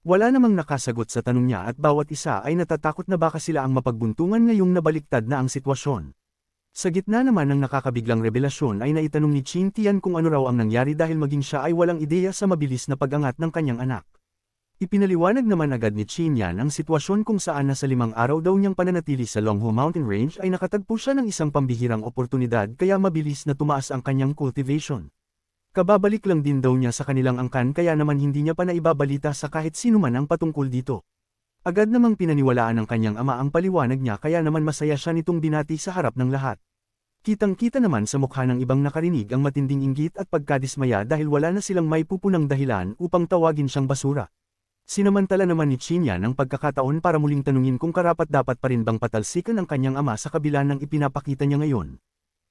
Wala namang nakasagot sa tanong niya at bawat isa ay natatakot na baka sila ang mapagbuntungan ngayong nabaliktad na ang sitwasyon. Sa gitna naman ng nakakabiglang revelasyon ay naitanong ni Qin Tian kung ano raw ang nangyari dahil maging siya ay walang ideya sa mabilis na pag-angat ng kanyang anak. Ipinaliwanag naman agad ni Qin Yan ang sitwasyon kung saan na sa 5 araw daw niyang pananatili sa Longhu Mountain Range ay nakatagpo siya ng isang pambihirang oportunidad kaya mabilis na tumaas ang kanyang cultivation. Kababalik lang din daw niya sa kanilang angkan kaya naman hindi niya pa naibabalita sa kahit sino man ang patungkol dito. Agad namang pinaniwalaan ng kanyang ama ang paliwanag niya kaya naman masaya siya nitong binati sa harap ng lahat. Kitang-kita naman sa mukha ng ibang nakarinig ang matinding inggit at pagkadismaya dahil wala na silang may pupunang dahilan upang tawagin siyang basura. Sinamantala naman ni Chin Yan ang pagkakataon para muling tanungin kung karapat-dapat pa rin bang patalsikan ang kanyang ama sa kabila ng ipinapakita niya ngayon.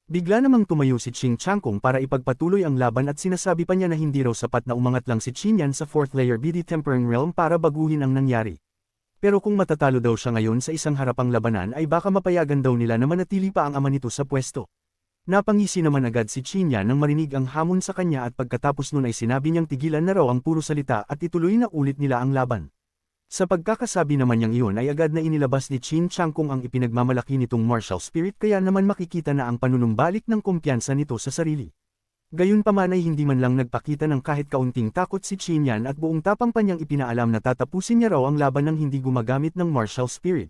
Bigla namang tumayo si Ching Changkong para ipagpatuloy ang laban at sinasabi pa niya na hindi raw sapat na umangat lang si Chin Yan sa 4th layer BD Tempering Realm para baguhin ang nangyari. Pero kung matatalo daw siya ngayon sa isang harapang labanan ay baka mapayagan daw nila na manatili pa ang ama nito sa pwesto. Napangisi naman agad si Chin Yan nang marinig ang hamon sa kanya at pagkatapos nun ay sinabi niyang tigilan na raw ang puro salita at ituloy na ulit nila ang laban. Sa pagkakasabi naman niyang iyon ay agad na inilabas ni Chin Changkong ang ipinagmamalaki nitong martial spirit kaya naman makikita na ang panunumbalik ng kumpiyansa nito sa sarili. Gayunpaman ay hindi man lang nagpakita ng kahit kaunting takot si Chin Yan at buong tapang pa niyang ipinaalam na tatapusin niya raw ang laban ng hindi gumagamit ng martial spirit.